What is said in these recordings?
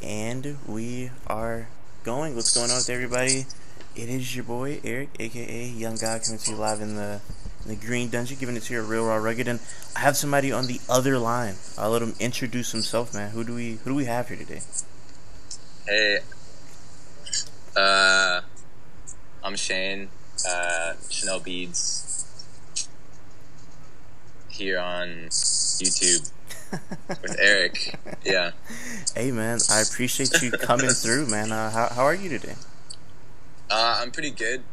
And we are going. What's going on with everybody? It is your boy Eric, aka Young God, coming to you live in the Green Dungeon, giving it to you real raw rugged. And I have somebody on the other line. I'll let him introduce himself, man. Who do we have here today? Hey, I'm Shane, Chanel Beads, here on YouTube with Eric. Yeah. Hey, man. I appreciate you coming through, man. How are you today? I'm pretty good.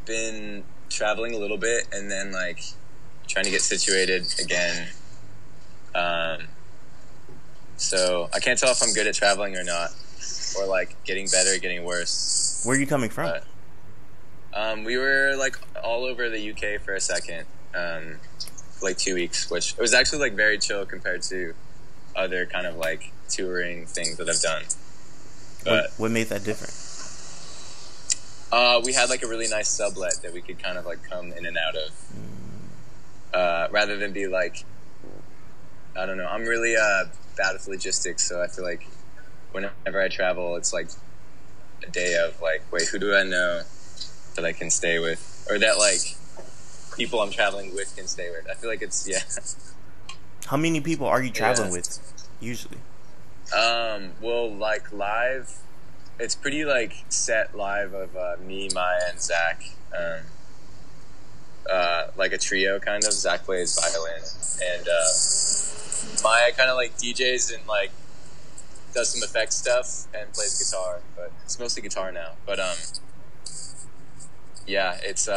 Been traveling a little bit and then trying to get situated again. So I can't tell if I'm good at traveling or not, or getting better, getting worse. Where are you coming from? We were all over the UK for a second, for 2 weeks, which it was actually very chill compared to other kind of touring things that I've done. But What made that different? we had a really nice sublet that we could kind of come in and out of, rather than be I don't know. I'm really bad with logistics, so I feel whenever I travel, it's a day of wait, who do I know that I can stay with, or that people I'm traveling with can stay with. I feel it's How many people are you traveling with usually? Well, live, it's pretty set live of me, Maya, and Zach. A trio kind of. Zach plays violin, and Maya kind of DJs and does some effects stuff and plays guitar, but it's mostly guitar now. But yeah, it's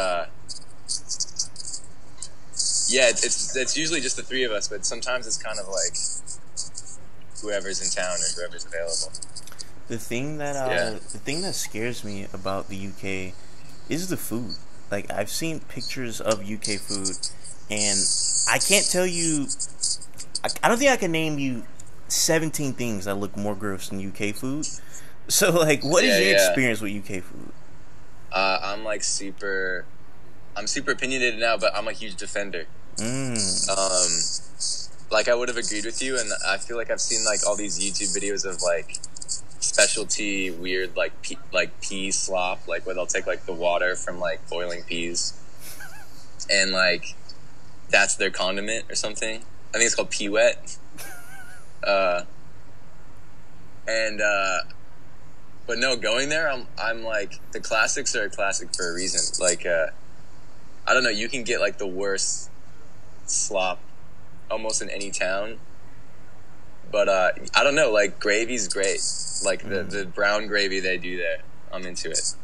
usually just the three of us, but sometimes it's kind of whoever's in town or whoever's available. The thing that scares me about the UK is the food. I've seen pictures of UK food, and I can't tell you. I don't think I can name you 17 things that look more gross than UK food. So, what is your experience with UK food? I'm super opinionated now, but I'm a huge defender. I would have agreed with you, and I feel I've seen all these YouTube videos of specialty weird pea slop, where they'll take the water from boiling peas, and that's their condiment or something. I think it's called pea wet. But no, going there, I'm the classics are a classic for a reason. I don't know, you can get the worst slop almost in any town. But I don't know, gravy's great. The brown gravy they do there, I'm into it.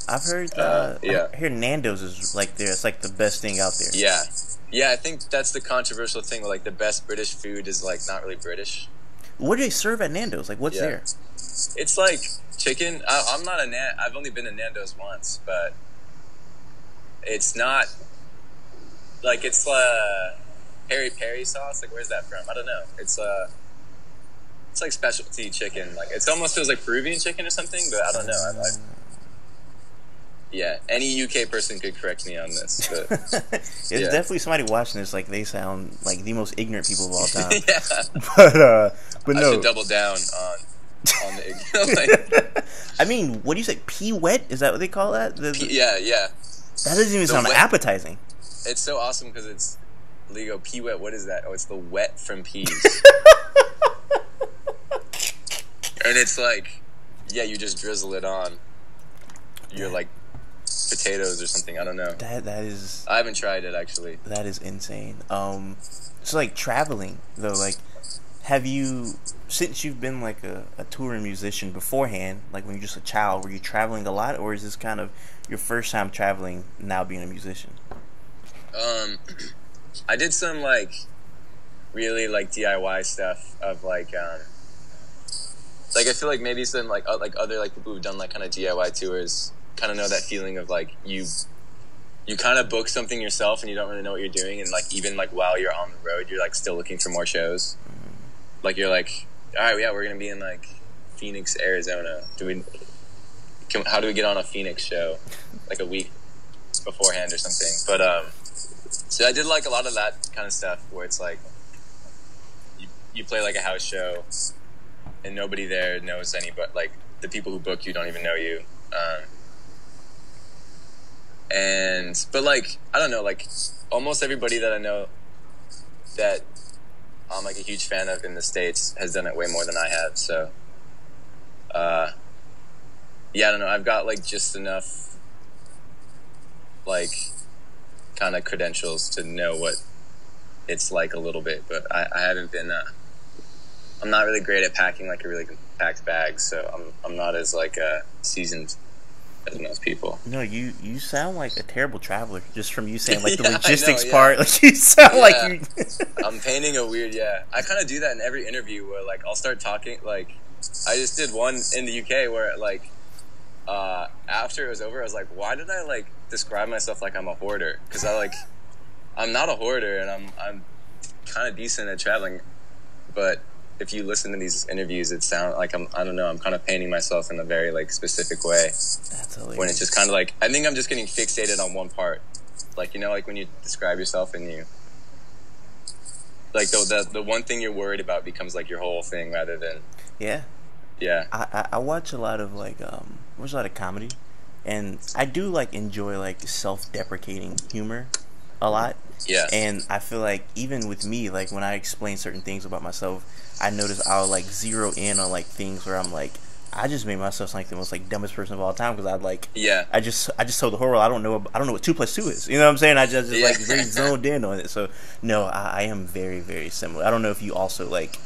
I've heard I hear Nando's is there. It's the best thing out there. Yeah, I think that's the controversial thing. The best British food is not really British. What do they serve at Nando's? What's there? It's chicken. I'm not I've only been to Nando's once, but it's not it's peri peri sauce. Where's that from? I don't know. It's specialty chicken. It almost feels like Peruvian chicken or something, but I don't know. Yeah, any UK person could correct me on this. But There's definitely somebody watching this. They sound like the most ignorant people of all time. Yeah. But no. I should double down on the ignorant. I mean, what do you say? Pea wet? Is that what they call that? Yeah. That doesn't even sound appetizing. It's so awesome because it's Lego pea wet. What is that? Oh, it's the wet from peas. And it's you just drizzle it on your potatoes or something. I don't know. That is. I haven't tried it actually. That is insane. So traveling though, have you, since you've been a touring musician beforehand, when you're just a child, were you traveling a lot, or is this kind of your first time traveling now being a musician? I did some really DIY stuff of I feel maybe some other people who've done kind of DIY tours kind of know that feeling of you kind of book something yourself and you don't really know what you're doing, and even while you're on the road you're still looking for more shows. You're all right, yeah, we're gonna be in Phoenix, Arizona. How do we get on a Phoenix show a week beforehand or something? But so I did a lot of that kind of stuff where it's you play a house show and nobody there knows anybody. Like the people who book you don't even know you. But like I don't know, like almost everybody that I know that I'm like a huge fan of in the States has done it way more than I have. So, yeah, I don't know. I've got like just enough like kind of credentials to know what it's like a little bit, but I haven't been. I'm not really great at packing like a really compact bag, so I'm not as like seasoned as most people. No, you sound like a terrible traveler just from you saying like the Yeah, logistics I know, yeah. part. Like you sound like you. I'm painting a weird. Yeah, I kind of do that in every interview where like I'll start talking. Like I just did one in the UK where like after it was over, I was like, why did I like describe myself like I'm a hoarder? Because I'm not a hoarder, and I'm kind of decent at traveling, but if you listen to these interviews, it sounds like I don't know, I'm kind of painting myself in a very like specific way. That's hilarious. When it's just kind of like, I think I'm just getting fixated on one part. Like, you know, like when you describe yourself and you, like the one thing you're worried about becomes like your whole thing rather than. Yeah. Yeah. I watch a lot of like, watch a lot of comedy, and I do like enjoy like self-deprecating humor a lot. Yeah. And I feel like even with me, like when I explain certain things about myself, I notice I'll like zero in on like things where I'm like, I just made myself sound like the most like dumbest person of all time because I'd like, yeah, I just told the whole world I don't know what 2 + 2 is. You know what I'm saying? I just yeah. like very zoned in on it. So no, I am very, very similar. I don't know if you also like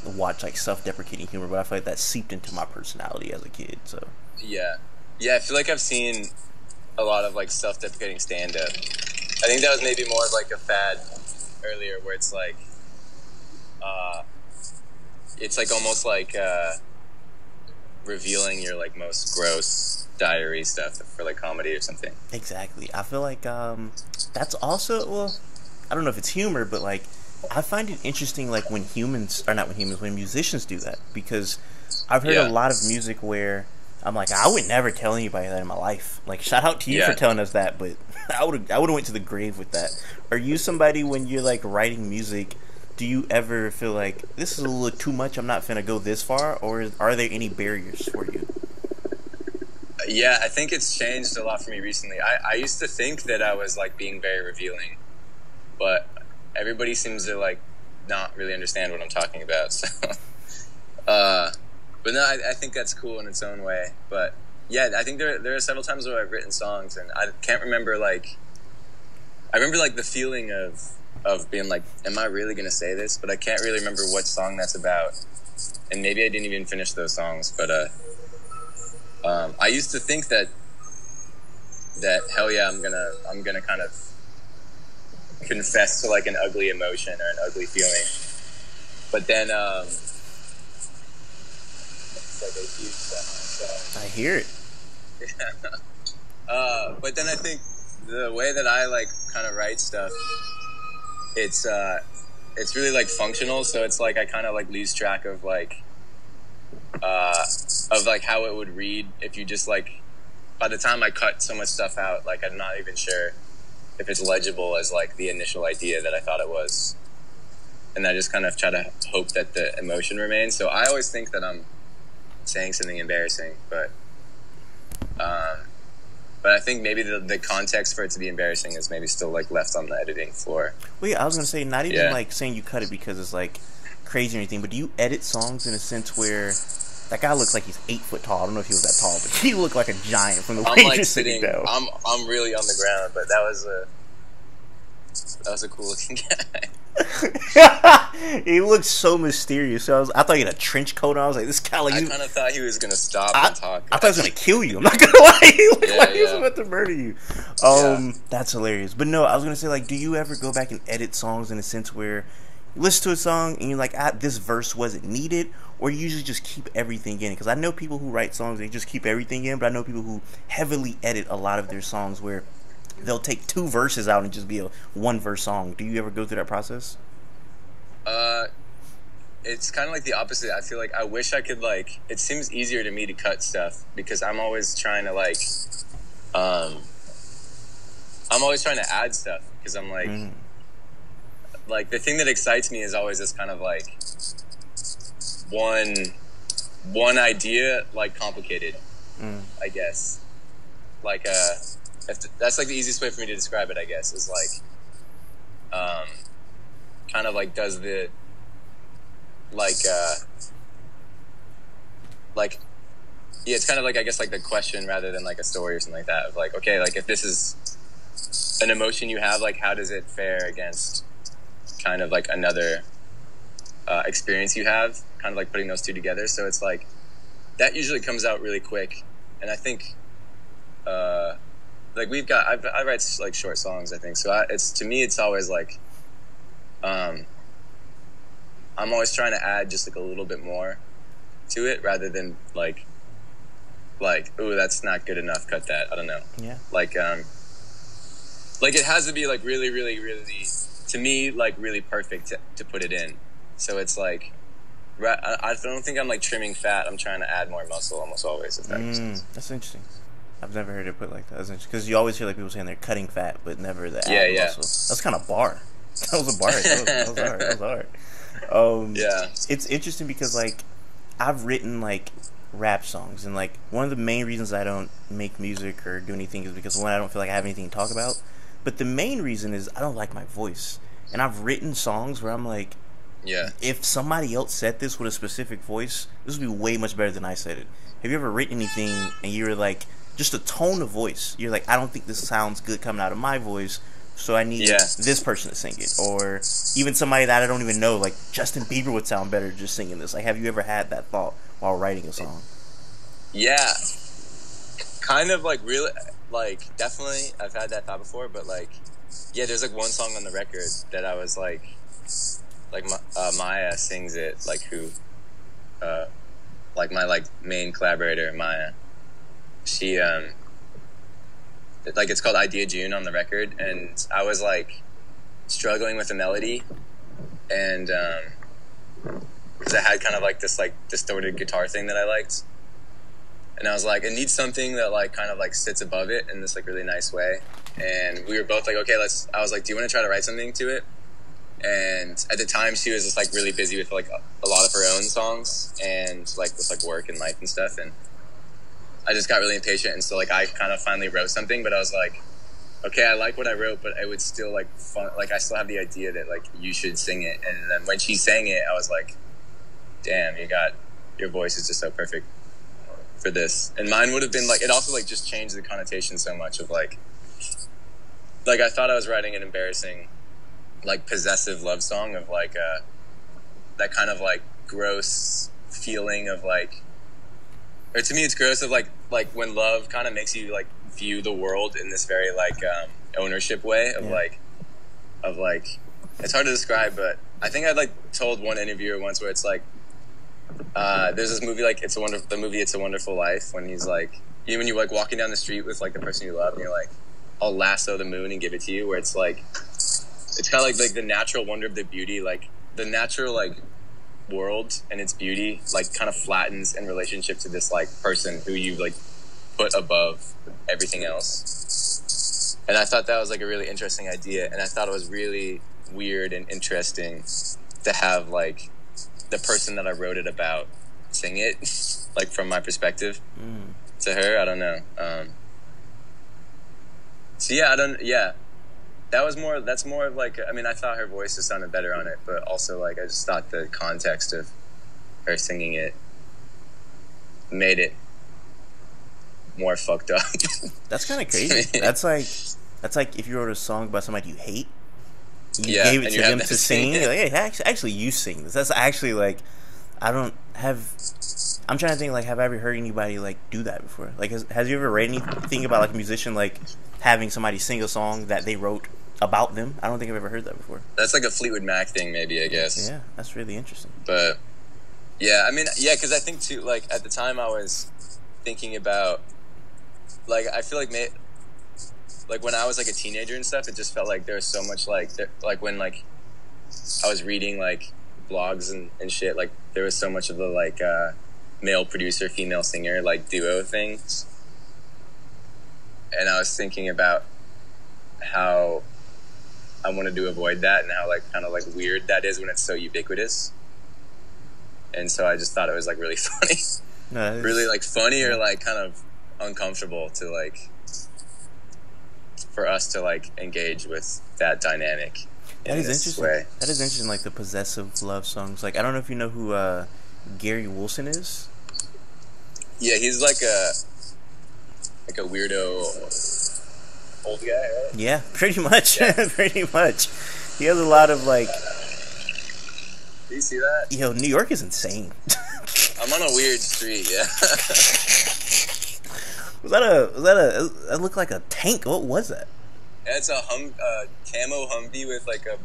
watch like self-deprecating humor, but I feel like that seeped into my personality as a kid. So yeah, I feel like I've seen a lot of like self-deprecating stand-up. I think that was maybe more of like a fad earlier where it's like almost like revealing your like most gross diary stuff for like comedy or something. Exactly. I feel like that's also, well, I don't know if it's humor, but like I find it interesting like when musicians do that, because I've heard a lot of music where I'm like, I would never tell anybody that in my life. Like, shout out to you for telling us that, but I would have went to the grave with that. Are you somebody when you're like writing music, do you ever feel like this is a little too much, I'm not finna go this far, or are there any barriers for you? Yeah, I think it's changed a lot for me recently. I used to think that I was like being very revealing, but everybody seems to like not really understand what I'm talking about. So, but no, I think that's cool in its own way. But yeah, I think there are several times where I've written songs and I can't remember like, I remember like the feeling of being like, am I really going to say this? But I can't really remember what song that's about. And maybe I didn't even finish those songs, but I used to think that hell yeah, I'm gonna kind of confess to like an ugly emotion or an ugly feeling. But then it's like a huge so. I hear it. But then I think the way that I like kind of write stuff, it's really like functional, so it's like I kind of like lose track of like how it would read if you just like, by the time I cut so much stuff out, like I'm not even sure if it's legible as like the initial idea that I thought it was, and I just kind of try to hope that the emotion remains. So I always think that I'm saying something embarrassing, but I think maybe the context for it to be embarrassing is maybe still like left on the editing floor. Well, yeah, I was gonna say not even like saying you cut it because it's like crazy or anything, but do you edit songs in a sense where that guy looks like he's 8 foot tall? I don't know if he was that tall, but he looked like a giant from the way like you're sitting down. I'm really on the ground, but that was a cool looking guy. He looked so mysterious. So I thought he had a trench coat on. I was like, this guy like. I kind of thought he was gonna stop and talk. I thought he was gonna kill you. I'm not gonna lie. He looked like he was about to murder you. That's hilarious. But no, I was gonna say like, do you ever go back and edit songs in a sense where you listen to a song and you're like, this verse wasn't needed, or you usually just keep everything in? Because I know people who write songs, they just keep everything in, but I know people who heavily edit a lot of their songs where they'll take 2 verses out and just be a 1-verse song. Do you ever go through that process? It's kind of like the opposite. I feel like I wish I could like, it seems easier to me to cut stuff because I'm always trying to like, I'm always trying to add stuff because I'm like the thing that excites me is always this kind of like one one idea like complicated, I guess. Like that's like the easiest way for me to describe it, I guess, is like kind of like does the like yeah, it's kind of like, I guess, like the question rather than like a story or something like that, of like, okay, like if this is an emotion you have, like how does it fare against kind of like another experience you have, kind of like putting those two together. So it's like that usually comes out really quick. And I think like I write like short songs, I think, so it's, to me, it's always like I'm always trying to add just like a little bit more to it rather than like ooh, that's not good enough, cut that, I don't know. Yeah. Like it has to be like really, really, really, to me, like really perfect to put it in. So it's like I don't think I'm like trimming fat, I'm trying to add more muscle almost always, if that makes sense. That's interesting. I've never heard it put like that. That's interesting, because you always hear like people saying they're cutting fat but never the add muscle. That's kind of bar. That was a bar. That was hard. Yeah. It's interesting because like I've written like rap songs, and like one of the main reasons I don't make music or do anything is because, one, I don't feel like I have anything to talk about, but the main reason is I don't like my voice. And I've written songs where I'm like, yeah, if somebody else said this with a specific voice, this would be way much better than I said it. Have you ever written anything and you were like, just a tone of voice, you're like, I don't think this sounds good coming out of my voice, so I need this person to sing it? Or even somebody that I don't even know, like Justin Bieber would sound better just singing this. Like, have you ever had that thought while writing a song? Yeah, kind of like really, like definitely I've had that thought before, but like, yeah, there's like one song on the record that I was like Maya sings it, like who, like my like main collaborator, Maya, she like, it's called Idea June on the record, and I was like struggling with the melody, and because I had kind of like this like distorted guitar thing that I liked, and I was like, it needs something that like kind of like sits above it in this like really nice way. And we were both like, okay, I was like, do you want to try to write something to it? And at the time she was just like really busy with like a lot of her own songs and like with like work and life and stuff, and I just got really impatient, and so like I kind of finally wrote something, but I was like, okay, I like what I wrote, but it would still like fun, like I still have the idea that like you should sing it. And then when she sang it, I was like, damn, your voice is just so perfect for this. And mine would have been like, it also like just changed the connotation so much of like I thought I was writing an embarrassing like possessive love song of like that kind of like gross feeling of like, or to me it's gross, of like when love kind of makes you like view the world in this very like ownership way of like it's hard to describe, but I think I like told one interviewer once where it's like there's this movie like It's a Wonderful Life, when he's like, when you're like walking down the street with like the person you love and you're like, I'll lasso the moon and give it to you, where it's like, it's kind of like the natural wonder of the beauty, like the natural like world and its beauty like kind of flattens in relationship to this like person who you like put above everything else. And I thought that was like a really interesting idea, and I thought it was really weird and interesting to have like the person that I wrote it about sing it like from my perspective to her. I don't know. So that's more of like, I mean, I thought her voice just sounded better on it, but also like I just thought the context of her singing it made it more fucked up. That's kind of crazy. That's like if you wrote a song about somebody you hate, you gave it to them to sing. You're like, hey, actually, you sing this. That's actually like, I'm trying to think, like, have I ever heard anybody like do that before? Like, has you ever read anything about like a musician like having somebody sing a song that they wrote about them? I don't think I've ever heard that before. That's like a Fleetwood Mac thing, maybe, I guess. Yeah, that's really interesting. But yeah, I mean, yeah, because I think too, like at the time I was thinking about, like, I feel like when I was like a teenager and stuff, it just felt like there was so much like when like I was reading like blogs and shit, like there was so much of the like male producer, female singer like duo things, and I was thinking about how I wanted to avoid that and how like kind of like weird that is when it's so ubiquitous. and so I just thought it was like really funny, really like funny or like kind of uncomfortable to like for us to like engage with that dynamic. That is interesting. Way. That is interesting. Like the possessive love songs. Like I don't know if you know who Gary Wilson is. Yeah, he's like a weirdo old guy, right? Yeah, pretty much. Yeah. Pretty much. He has a lot of like. Do you see that? Yo, New York is insane. I'm on a weird street. Yeah. That looked like a tank. What was that? Yeah, it's a camo Humvee with like a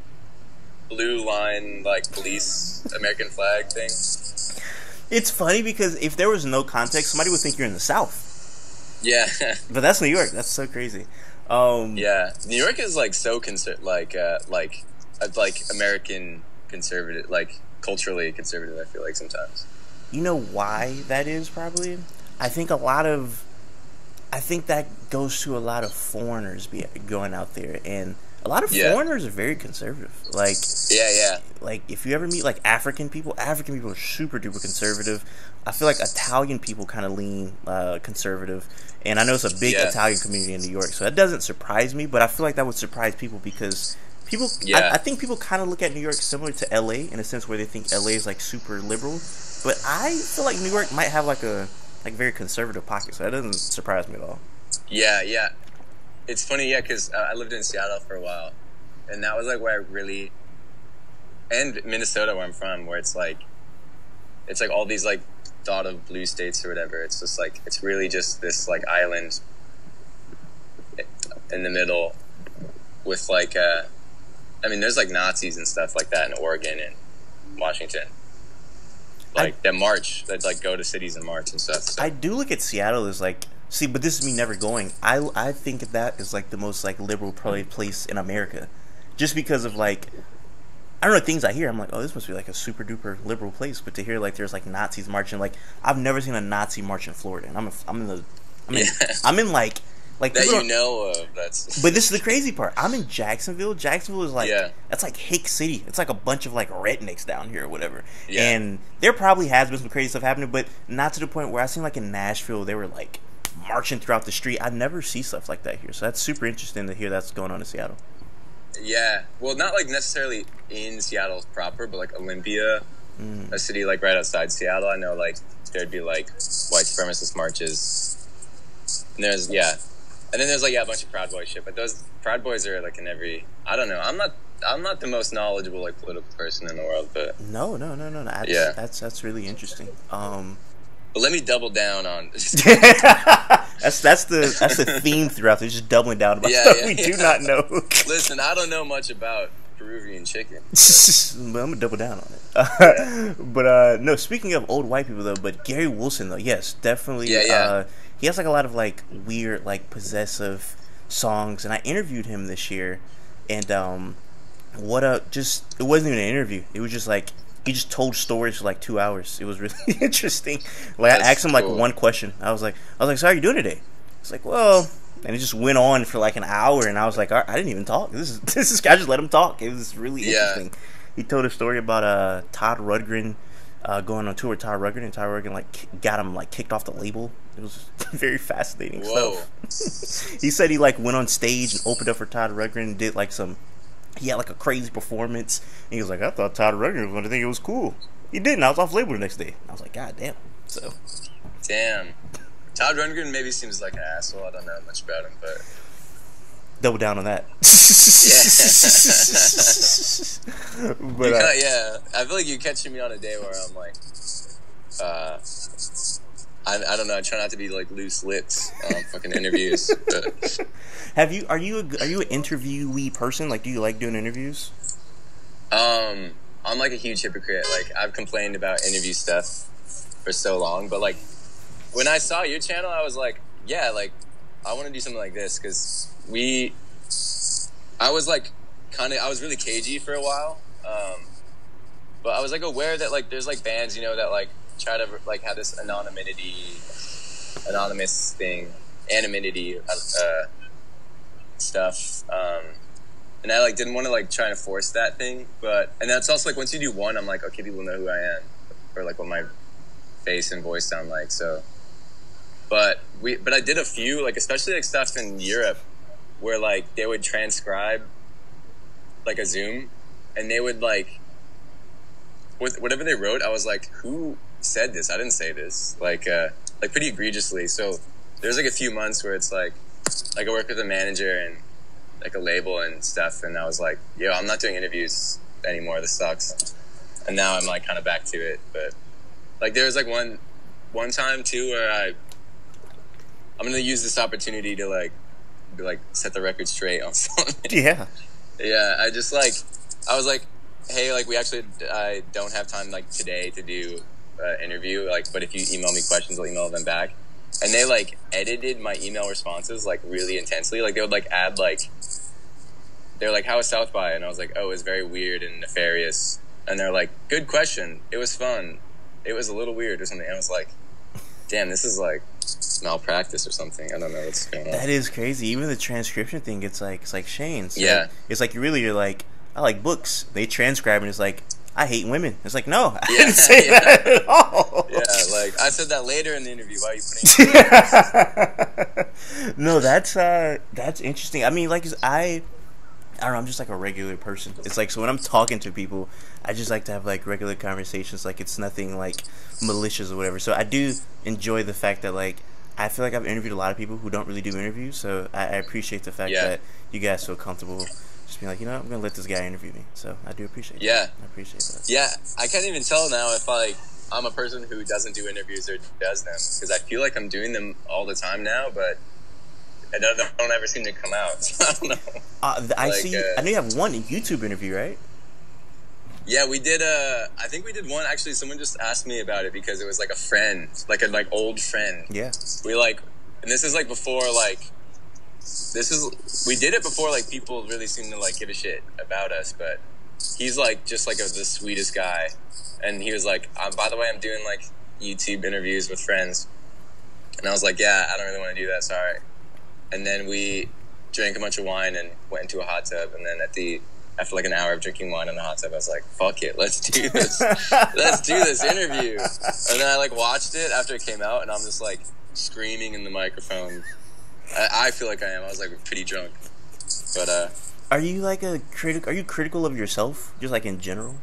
blue line, like police American flag thing. It's funny because if there was no context, somebody would think you're in the South. Yeah. But that's New York. That's so crazy. Yeah, New York is like so like American conservative, like culturally conservative. I feel like sometimes. You know why that is? Probably, I think that goes to a lot of foreigners going out there, and a lot of foreigners are very conservative. Like, yeah. Like, if you ever meet like African people are super duper conservative. I feel like Italian people kind of lean conservative, and I know it's a big Italian community in New York, so that doesn't surprise me. But I feel like that would surprise people because people, I think people kind of look at New York similar to LA in a sense where they think LA is like super liberal, but I feel like New York might have like a very conservative pocket, so that doesn't surprise me at all. Yeah. It's funny, because I lived in Seattle for a while, and that was like where I really, and Minnesota where I'm from, where it's like all these like dot of blue states or whatever. It's just like, it's really just this like island in the middle with like, I mean, there's like Nazis and stuff like that in Oregon and Washington. Like that march, that like go to cities and march and stuff. So. I do look at Seattle as like, but this is me never going. I think of that as like the most like liberal probably place in America, just because of like, I don't know, things I hear. I'm like, oh, this must be like a super duper liberal place. But to hear like there's like Nazis marching, like I've never seen a Nazi march in Florida, and I'm in like that you know of. That's. But this is the crazy part. I'm in Jacksonville. Jacksonville is like that's like Hick City. It's like a bunch of like rednecks down here or whatever. Yeah. And there probably has been some crazy stuff happening, but not to the point where I seen like in Nashville they were like marching throughout the street. I never see stuff like that here, so that's super interesting to hear that's going on in Seattle. Yeah, well, not like necessarily in Seattle proper, but like Olympia, a city like right outside Seattle. I know like there'd be like white supremacist marches, and there's and then there's like a bunch of Proud Boys shit. But those Proud Boys are like in every. I don't know. I'm not the most knowledgeable like political person in the world, but no. That's really interesting. But let me double down on. that's the theme throughout. They're just doubling down about stuff we do not know. Listen, I don't know much about Peruvian chicken, but I'm gonna double down on it. But no, speaking of old white people though, but Gary Wilson though, yes, definitely. He has like a lot of like weird like possessive songs, and I interviewed him this year, and it wasn't even an interview. It was just like he just told stories for like 2 hours. It was really interesting. Like I asked him like one question. I was like, so how are you doing today? He's like, well, and it just went on for like an hour, and I was like, I didn't even talk. This is I just let him talk. It was really interesting. He told a story about Todd Rundgren going on tour with Todd Rundgren, and Todd Rundgren like got him like kicked off the label. It was very fascinating stuff. He said he like went on stage and opened up for Todd Rundgren and did like he had like a crazy performance. And he was like, I thought Todd Rundgren was going to think it was cool. He didn't. I was off label the next day. I was like, God damn. So. Damn. Todd Rundgren maybe seems like an asshole. I don't know much about him, but. Double down on that. But I feel like you're catching me on a day where I'm like, I don't know. I try not to be like loose lips on fucking interviews. But. Are you an interviewee person? Like, do you like doing interviews? I'm like a huge hypocrite. Like, I've complained about interview stuff for so long, but like when I saw your channel, I was like, yeah, like I want to do something like this because I was like I was really cagey for a while, but I was like aware that like there's like bands, you know, that like try to like have this anonymity stuff, and I like didn't want to like try to force that thing, and that's also like once you do one, I'm like, okay, people know who I am, or like what my face and voice sound like. So, but I did a few, like especially like stuff in Europe where like they would transcribe like a Zoom, and they would like with whatever they wrote, I was like, who said this? I didn't say this. Like pretty egregiously. So there's like a few months where it's like I work with a manager and like a label and stuff, and I was like, yo, I'm not doing interviews anymore. This sucks. And now I'm like kind of back to it. But like there was like one time too where I'm gonna use this opportunity to like set the record straight on something. Yeah. Yeah, I was like, hey, like I don't have time like today to do an interview, like, but if you email me questions, I'll email them back. And they like edited my email responses like really intensely. Like they would like add like, they're like, how was South by? And I was like, oh, it was very weird and nefarious. And they're like, good question. It was fun. It was a little weird or something. And I was like, damn, this is like malpractice or something. I don't know what's going on. That is crazy. Even the transcription thing, it's like Shane. So yeah. It's like you're like, I like books. They transcribe and it's like, I hate women. It's like, no, I didn't say that at all. Yeah, like I said that later in the interview. Why are you putting it? No, that's interesting. I mean, like, I don't know, I'm just like a regular person. It's like, so when I'm talking to people, I just like to have like regular conversations. Like it's nothing like malicious or whatever. So I do enjoy the fact that like, I feel like I've interviewed a lot of people who don't really do interviews. So I appreciate the fact that you guys feel comfortable just being like, you know, I'm going to let this guy interview me. So I do appreciate that. I appreciate that. Yeah, I can't even tell now if I'm a person who doesn't do interviews or does them, because I feel like I'm doing them all the time now, but I don't ever seem to come out. So I don't know. I see. I know you have one YouTube interview, right? Yeah, we did. I think we did one. Actually, someone just asked me about it because it was like a friend, like an old friend. Yeah. And this is like before we did it before like people really seemed to like give a shit about us, but he's like just like the sweetest guy, and he was like, by the way, I'm doing like YouTube interviews with friends, and I was like, yeah, I don't really want to do that, sorry. And then we drank a bunch of wine and went into a hot tub, and then after like an hour of drinking wine in the hot tub, I was like, fuck it, let's do this. Let's do this interview. And then I like watched it after it came out, and I'm just like screaming in the microphone. I feel like I am. I was like pretty drunk. But are you like are you critical of yourself, just like in general?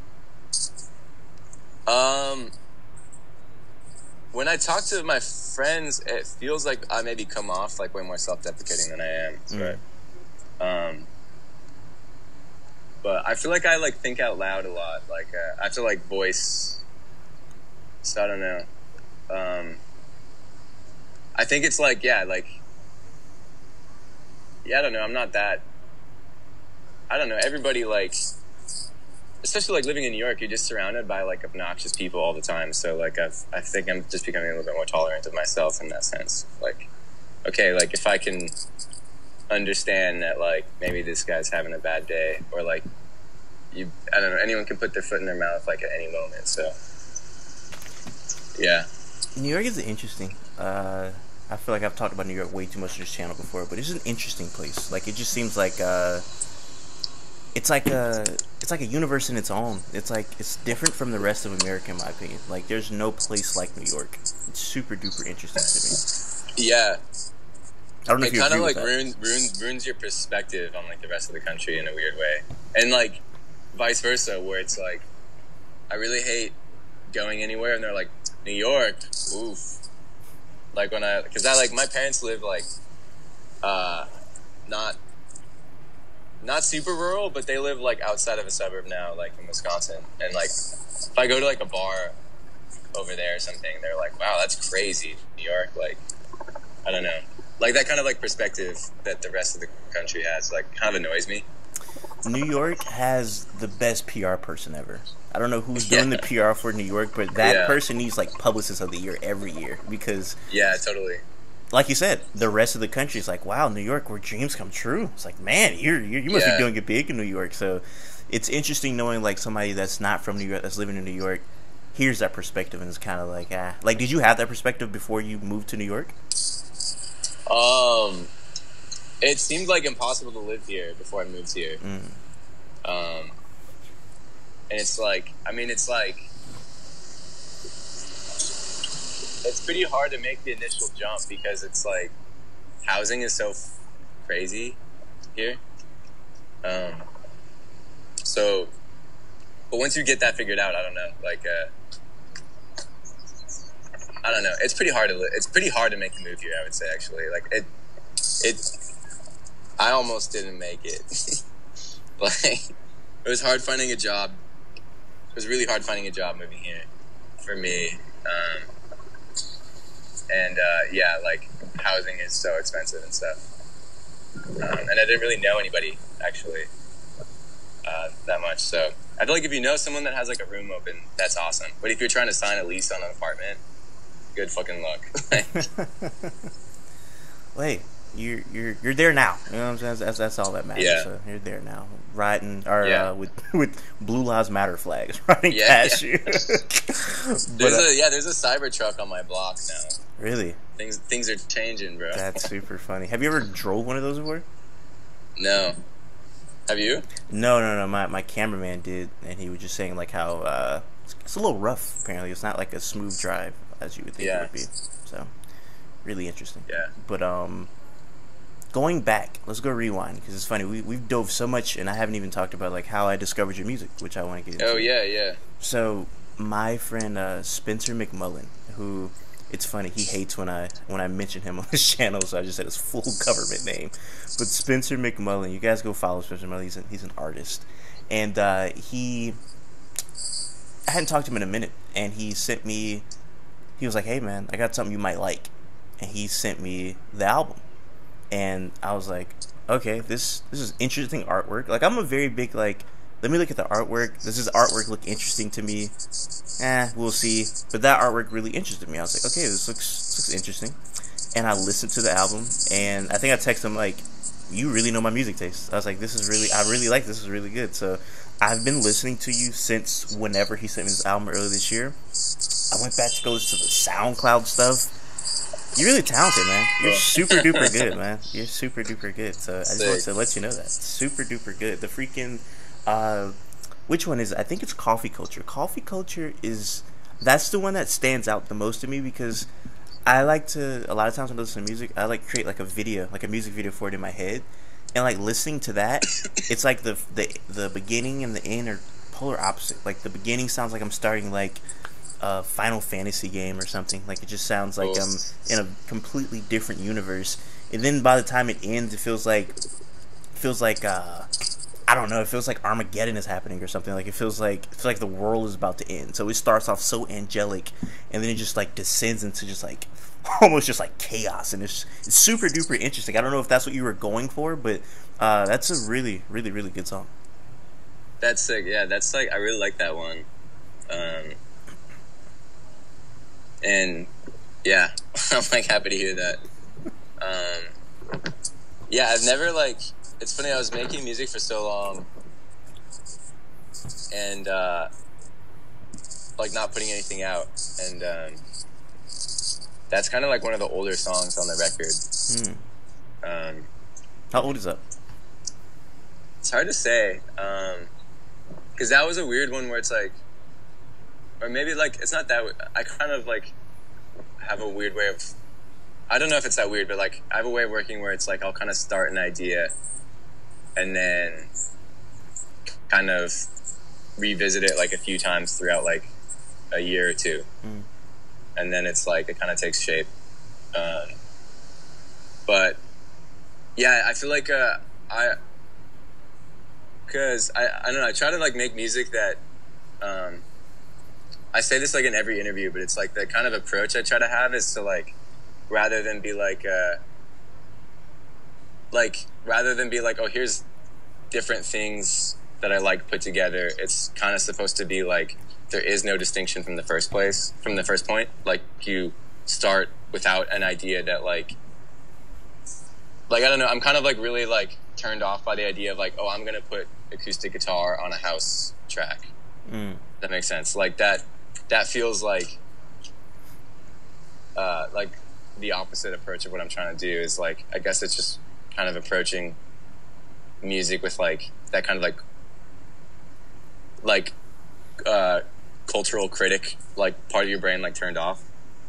When I talk to my friends, it feels like I maybe come off like way more self-deprecating than I am. But I feel like I like think out loud a lot. Like I have to like voice. So I don't know. I think it's like I don't know. I'm not that. I don't know. Everybody like, especially like living in New York, you're just surrounded by like obnoxious people all the time. So like I think I'm just becoming a little bit more tolerant of myself in that sense. Like, okay, like if I can understand that like maybe this guy's having a bad day, or like I don't know, anyone can put their foot in their mouth like at any moment. So yeah, New York is interesting. I feel like I've talked about New York way too much on this channel before, but it's an interesting place. Like, it just seems like it's like a universe in its own. It's like it's different from the rest of America, in my opinion. Like, there's no place like New York. It's super duper interesting to me. Yeah, I don't know if you agree with that. It kind of like ruins your perspective on like the rest of the country in a weird way, and like vice versa, where it's like I really hate going anywhere, and they're like, New York, oof. Like because my parents live like, not super rural, but they live like outside of a suburb now, like in Wisconsin. And like, if I go to like a bar over there or something, they're like, wow, that's crazy, New York. Like, I don't know, like that kind of like perspective that the rest of the country has, like, kind of annoys me. New York has the best PR person ever. I don't know who's doing the PR for New York, but that person needs like publicist of the year every year, because totally. Like you said, the rest of the country is like, wow, New York, where dreams come true. It's like, man, you must be doing it big in New York. So it's interesting knowing like somebody that's not from New York, that's living in New York, hears that perspective and is kind of like, like, did you have that perspective before you moved to New York? It seemed like impossible to live here before I moved here. And it's like, I mean, it's like, it's pretty hard to make the initial jump because it's like housing is so crazy here. So, but once you get that figured out, I don't know. Like, I don't know. It's pretty hard to make the move here. I would say actually, like I almost didn't make it. Like, it was hard finding a job. It was really hard finding a job moving here for me. Yeah, like housing is so expensive and stuff. And I didn't really know anybody actually that much. So I feel like if you know someone that has like a room open, that's awesome. But if you're trying to sign a lease on an apartment, good fucking luck. Wait, you're there now. You know what I'm saying? That's all that matters. Yeah. So you're there now, riding with Blue Lives Matter flags riding past you. There's a Cybertruck on my block now. Really? Things are changing, bro. That's super funny. Have you ever drove one of those before? No. Have you? No. My cameraman did, and he was just saying like how it's a little rough. Apparently, it's not like a smooth drive as you would think it would be. So, really interesting. Yeah. But going back, let's go rewind because it's funny. We've dove so much, and I haven't even talked about like how I discovered your music, which I want to get into. Oh yeah. So my friend Spencer McMullen, who it's funny, he hates when I mention him on his channel, so I just said his full government name. But Spencer McMullen, you guys go follow Spencer McMullen. He's an artist, and I hadn't talked to him in a minute, and he sent me. He was like, "Hey man, I got something you might like," and he sent me the album, and I was like, "Okay, this is interesting artwork." Like, I'm a very big like, let me look at the artwork. Does this artwork look interesting to me? We'll see. But that artwork really interested me. I was like, okay, this looks interesting. And I listened to the album, and I think I texted him like, "You really know my music taste." I was like, I really like this. This is really good. So I've been listening to you since whenever he sent me this album earlier this year. I went back to go listen to the SoundCloud stuff. You're really talented, man. You're super duper good, man. You're super duper good. So I just wanted to let you know that. Super duper good. The freaking which one is it? I think it's Coffee Culture. Coffee Culture that's the one that stands out the most to me because I like to, a lot of times when I listen to music, I like create like a music video for it in my head. And like listening to that, it's like the beginning and the end are polar opposite. Like the beginning sounds like I'm starting like a Final Fantasy game or something. Like it just sounds like I'm in a completely different universe. And then by the time it ends, it feels like I don't know, it feels like Armageddon is happening or something. Like it feels like the world is about to end. So it starts off so angelic, and then it just like descends into just like almost just like chaos, and it's super duper interesting. I don't know if that's what you were going for, but that's a really, really, really good song. That's sick. Yeah, that's like, I really like that one. And yeah, I'm like happy to hear that. Yeah, I've never like, it's funny, I was making music for so long and like not putting anything out, and that's kind of like one of the older songs on the record. How old is that? It's hard to say, because that was a weird one where it's like, or maybe like it's not that, I kind of like have a weird way of, I don't know if it's that weird, but like I have a way of working where it's like I'll kind of start an idea and then kind of revisit it like a few times throughout like a year or two. And then it's like it kind of takes shape. But yeah, I feel like because I don't know, I try to like make music that I say this like in every interview, but it's like the kind of approach I try to have is to like, rather than be like oh, here's different things that I like put together, it's kind of supposed to be like there is no distinction from the first point. Like you start without an idea that like I don't know, I'm kind of like really like turned off by the idea of like, oh, I'm gonna put acoustic guitar on a house track. That makes sense. Like that feels like the opposite approach of what I'm trying to do is like, I guess it's just kind of approaching music with like that kind of like cultural critic like part of your brain like turned off.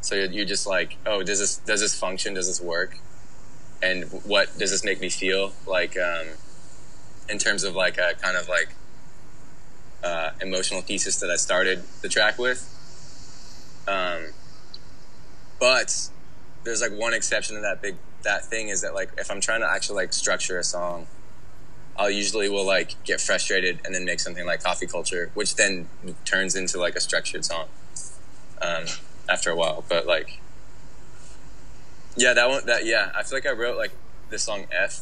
So you're just like, oh, does this function? Does this work? And what does this make me feel like in terms of like a kind of like emotional thesis that I started the track with. But there's like one exception to that thing is that like if I'm trying to actually like structure a song, I'll usually will like get frustrated and then make something like Coffee Culture, which then turns into like a structured song after a while. But like, yeah, I feel like I wrote like the song F,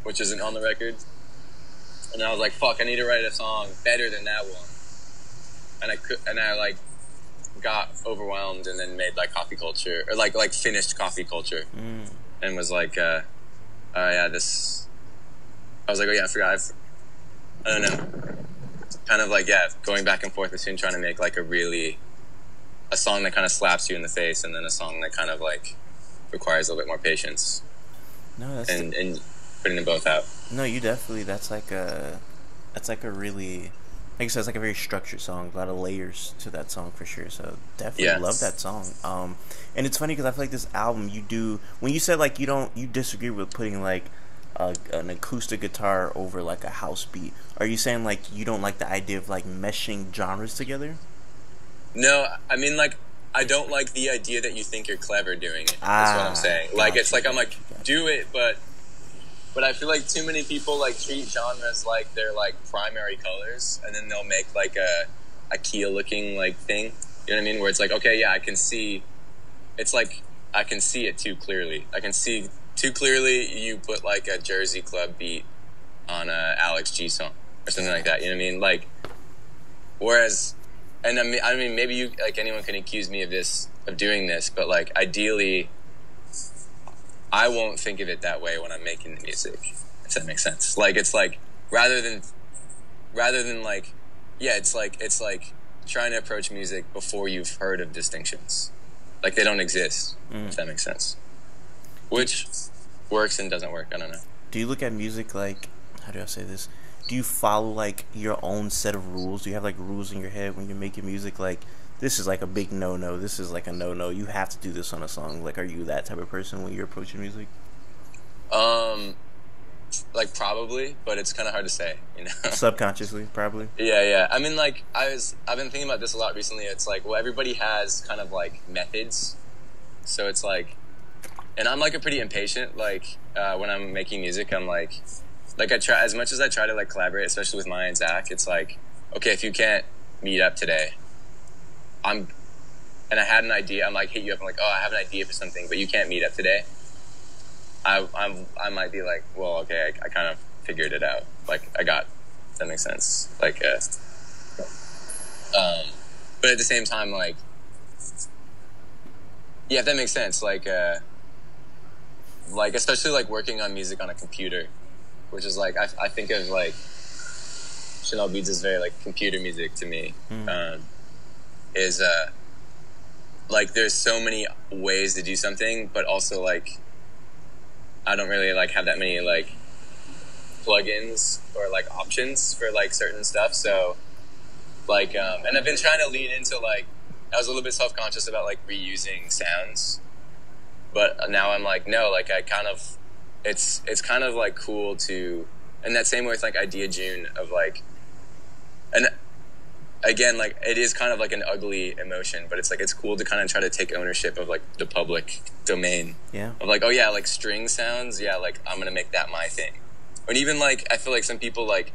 which isn't on the record, and I was like, fuck, I need to write a song better than that one, and I like got overwhelmed and then made like Coffee Culture, or like finished Coffee Culture, and was like, yeah, this. I was like, oh yeah, I forgot. I don't know. Kind of like, yeah, going back and forth between trying to make like a song that kind of slaps you in the face, and then a song that kind of like requires a little bit more patience. No, that's and putting them both out. No, you definitely. That's like a really, like I said, it's like a very structured song. A lot of layers to that song for sure. So definitely love that song. And it's funny because I feel like this album, you do when you said like you disagree with putting like an acoustic guitar over like a house beat. Are you saying like you don't like the idea of like meshing genres together? No, I mean like I don't like the idea that you think you're clever doing it. That's what I'm saying. Like it's like I'm like do it, but I feel like too many people like treat genres like they're like primary colors, and then they'll make like a Kia looking like thing. You know what I mean? Where it's like, okay, yeah, I can see. It's like I can see it too clearly. I can see too clearly you put like a Jersey Club beat on a Alex G song or something like that. You know what I mean? Like, whereas, and I mean, maybe you like anyone can accuse me of doing this, but like ideally, I won't think of it that way when I'm making the music. If that makes sense. Like it's like rather than like, yeah, it's like trying to approach music before you've heard of distinctions. Like they don't exist. If that makes sense. Which works and doesn't work. I don't know. Do you look at music like, how do I say this? Do you follow like your own set of rules? Do you have like rules in your head when you're making music? Like this is like a big no-no. This is like a no-no. You have to do this on a song. Like, are you that type of person when you're approaching music? Like probably, but it's kind of hard to say. You know, subconsciously, probably. Yeah. I mean, like I've been thinking about this a lot recently. It's like, well, everybody has kind of like methods, so it's like. And I'm like a pretty impatient, like, when I'm making music, I'm like I try, as much as I try to like collaborate, especially with Maya and Zach, it's like, okay, if you can't meet up today, and I had an idea, I'm like, hit you up, I'm like, oh, I have an idea for something, but you can't meet up today. I might be like, well, okay, I kind of figured it out. Like, that makes sense. Like, but at the same time, like, yeah, if that makes sense, like especially like working on music on a computer, which is like I think of like Chanel Beats is very like computer music to me. Is like there's so many ways to do something, but also like I don't really like have that many like plugins or like options for like certain stuff. So like and I've been trying to lean into like I was a little bit self-conscious about like reusing sounds. But now I'm like, no, like I kind of, it's kind of like cool to, and that same way with like Idea June of like, and again, like it is kind of like an ugly emotion, but it's like, it's cool to kind of try to take ownership of like the public domain. Yeah. Of like, oh yeah, like string sounds. Yeah. Like I'm going to make that my thing. And even like, I feel like some people like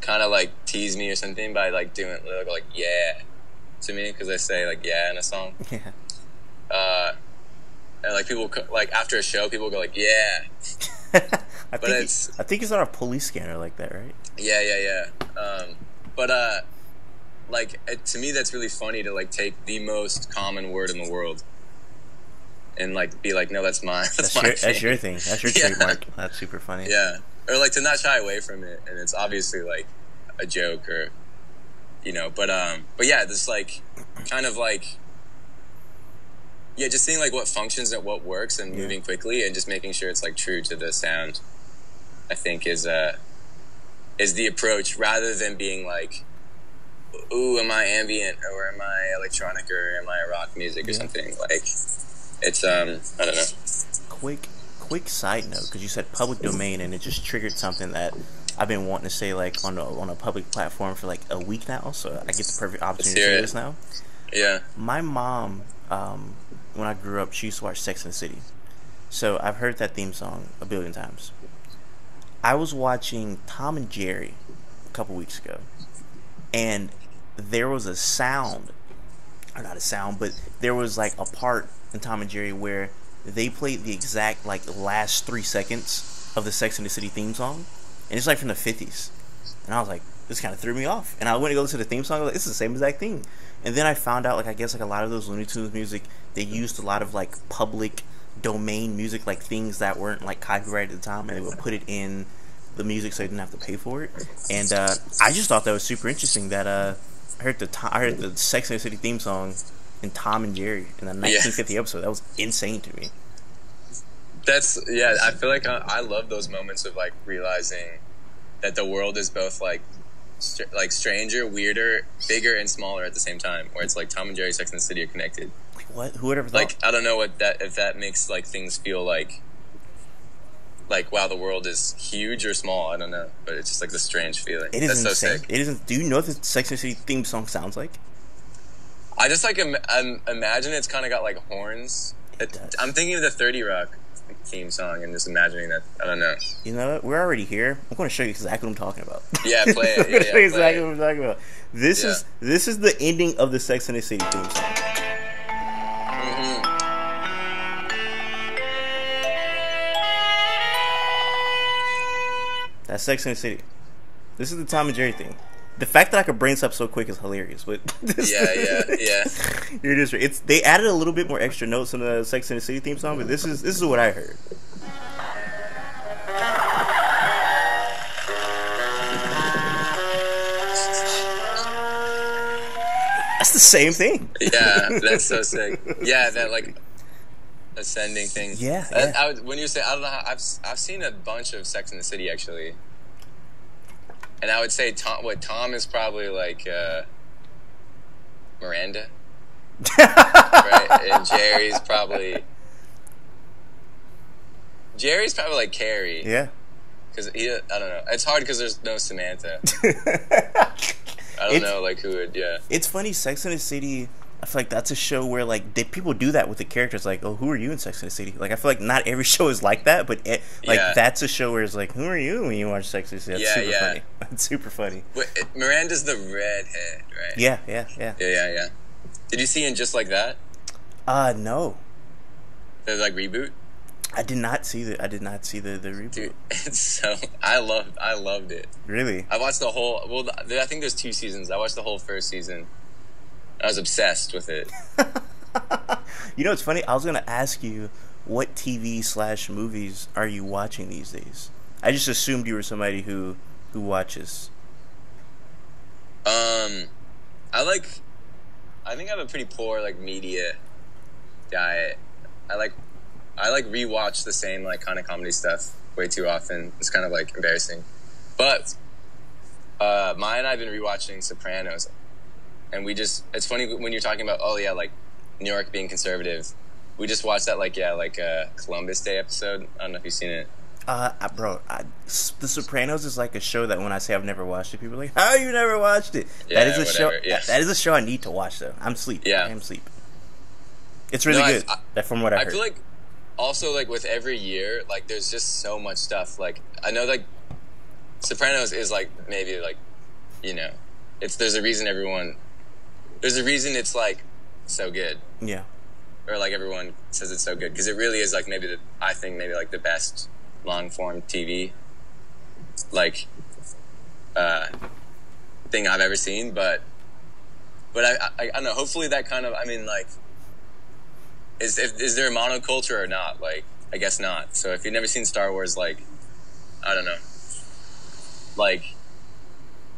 kind of like tease me or something by like doing like, yeah, to me. Cause I say like, yeah, in a song. Yeah. And like people like after a show, people go like, "Yeah." I think it's on a police scanner like that, right? Yeah. But like to me, that's really funny to like take the most common word in the world and like be like, "No, that's mine. That's your thing. That's your trademark." That's super funny. Yeah, or like to not shy away from it, and it's obviously like a joke or you know, but yeah, this like kind of like. Yeah, just seeing like what functions and what works and moving quickly and just making sure it's like true to the sound, I think is the approach rather than being like ooh, am I ambient or am I electronic or am I rock music or something? Like, it's I don't know. Quick side note, because you said public domain and it just triggered something that I've been wanting to say like on a public platform for like a week now, so I get the perfect opportunity to say this now. Yeah. My mom, when I grew up, she used to watch Sex and the City, so I've heard that theme song a billion times. I was watching Tom and Jerry a couple weeks ago, and there was a sound, or not a sound, but there was like a part in Tom and Jerry where they played the exact like last 3 seconds of the Sex and the City theme song, and it's like from the 50s, and I was like, this kind of threw me off, and I went to go listen to the theme song, I was like, it's the same exact thing, and then I found out like I guess like a lot of those Looney Tunes music, they used a lot of like public domain music, like things that weren't like copyrighted at the time, and they would put it in the music so they didn't have to pay for it, and I just thought that was super interesting that I heard the Sex and the City theme song in Tom and Jerry in the 1950 episode. That was insane to me. That's I feel like I love those moments of like realizing that the world is both like stranger, weirder, bigger, and smaller at the same time. Where it's like Tom and Jerry, Sex and the City are connected. What? Who would ever thought? Like, I don't know if that makes like things feel like wow, the world is huge or small. I don't know, but it's just like the strange feeling. It is That's insane. so sick. It isn't. Do you know what the Sex and the City theme song sounds like? I just like imagine it's kind of got like horns. I'm thinking of the 30 Rock theme song and just imagining that. I don't know. You know what? We're already here. I'm going to show you exactly what I'm talking about. Yeah, play it. I'm going to show you exactly it. what I'm talking about. This is the ending of the Sex and the City theme song. That's Sex and the City. This is the Tom and Jerry thing. The fact that I could brain this up so quick is hilarious, but yeah. You're just they added a little bit more extra notes in the Sex and the City theme song, but this is what I heard. That's the same thing. Yeah, that's so sick. Yeah, that like ascending thing. Yeah. When you say, I don't know, I've seen a bunch of Sex and the City actually, and I would say Tom is probably like Miranda, right? And Jerry's probably like Carrie. Yeah. Because I don't know. It's hard because there's no Samantha. I don't know, like, who would, yeah. It's funny, Sex and the City, I feel like that's a show where, like, people do that with the characters, like, oh, who are you in Sex and the City? Like, I feel like not every show is like that, but, that's a show where it's like, who are you when you watch Sex and the City? That's super funny. That's super funny. Wait, Miranda's the redhead, right? Yeah. Did you see In Just Like That? No. The, like, reboot? I did not see the reboot. Dude, it's so I loved it. Really? I watched the whole. Well, I think there's 2 seasons. I watched the whole first season. I was obsessed with it. You know, it's funny. I was gonna ask you what TV/movies are you watching these days. I just assumed you were somebody who watches. I think I have a pretty poor like media diet. I rewatch the same like kind of comedy stuff way too often. It's kind of like embarrassing. But Maya and I have been rewatching Sopranos, and it's funny when you're talking about like New York being conservative. We just watched that Columbus Day episode. I don't know if you've seen it. The Sopranos is like a show that when I say I've never watched it, people are like, "How you never watched it?" Yeah, that is a whatever, show. yeah. That is a show I need to watch though. I'm sleep. Yeah. I am sleep. It's really good. From what I heard. I feel like also like with every year, like there's just so much stuff. Like I know like Sopranos is like maybe like, you know, there's a reason it's like so good. Yeah. Or like everyone says it's so good because it really is like I think maybe like the best long form TV like thing I've ever seen. But I don't know. Hopefully that kind of like. Is there a monoculture or not? Like, I guess not. So if you've never seen Star Wars, like, I don't know. Like,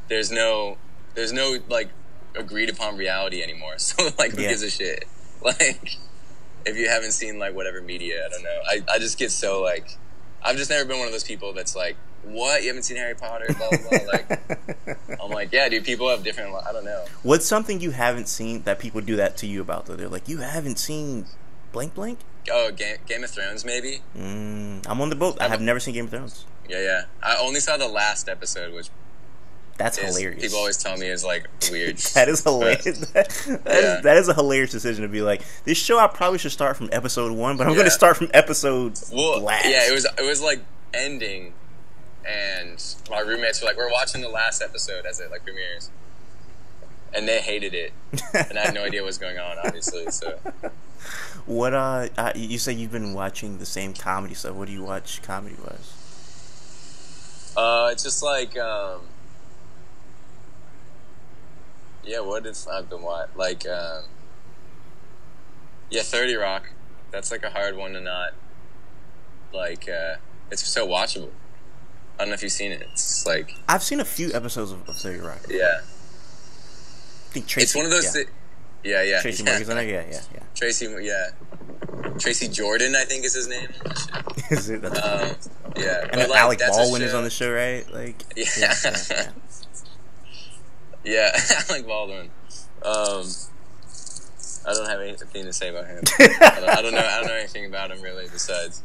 there's no like agreed upon reality anymore. So like, who gives a shit? Like, if you haven't seen like whatever media, I don't know. I just get so like, I've just never been one of those people that's like what? You haven't seen Harry Potter? Blah, blah, blah. Like, I'm like, yeah, dude, people have different, I don't know. What's something you haven't seen that people do that to you about, though? They're like, you haven't seen blank blank? Oh, Game of Thrones, maybe? I'm on the boat. I have never seen Game of Thrones. Yeah. I only saw the last episode, which that's hilarious. People always tell me is like weird. That is hilarious. That is a hilarious decision to be like, this show I probably should start from episode 1, but I'm going to start from episode last. Yeah, it was like ending, and my roommates were like, we're watching the last episode as it like premieres, and they hated it, and I had no idea what was going on, obviously. So, what you say you've been watching the same comedy stuff? What do you watch comedy wise? It's just like yeah, what if I've been watching? Like, 30 Rock. That's like a hard one to not like. It's so watchable. I don't know if you've seen it. It's like I've seen a few episodes of 30 Rock. Yeah, I think Tracy. It's one of those. Yeah. Tracy Morgan's on it. Yeah. Tracy, Tracy Jordan, I think is his name. Is it? Yeah, and but, like, Alec Baldwin is on the show, right? Like, yeah, Alec Baldwin. I don't have anything to say about him. I don't know anything about him really. Besides,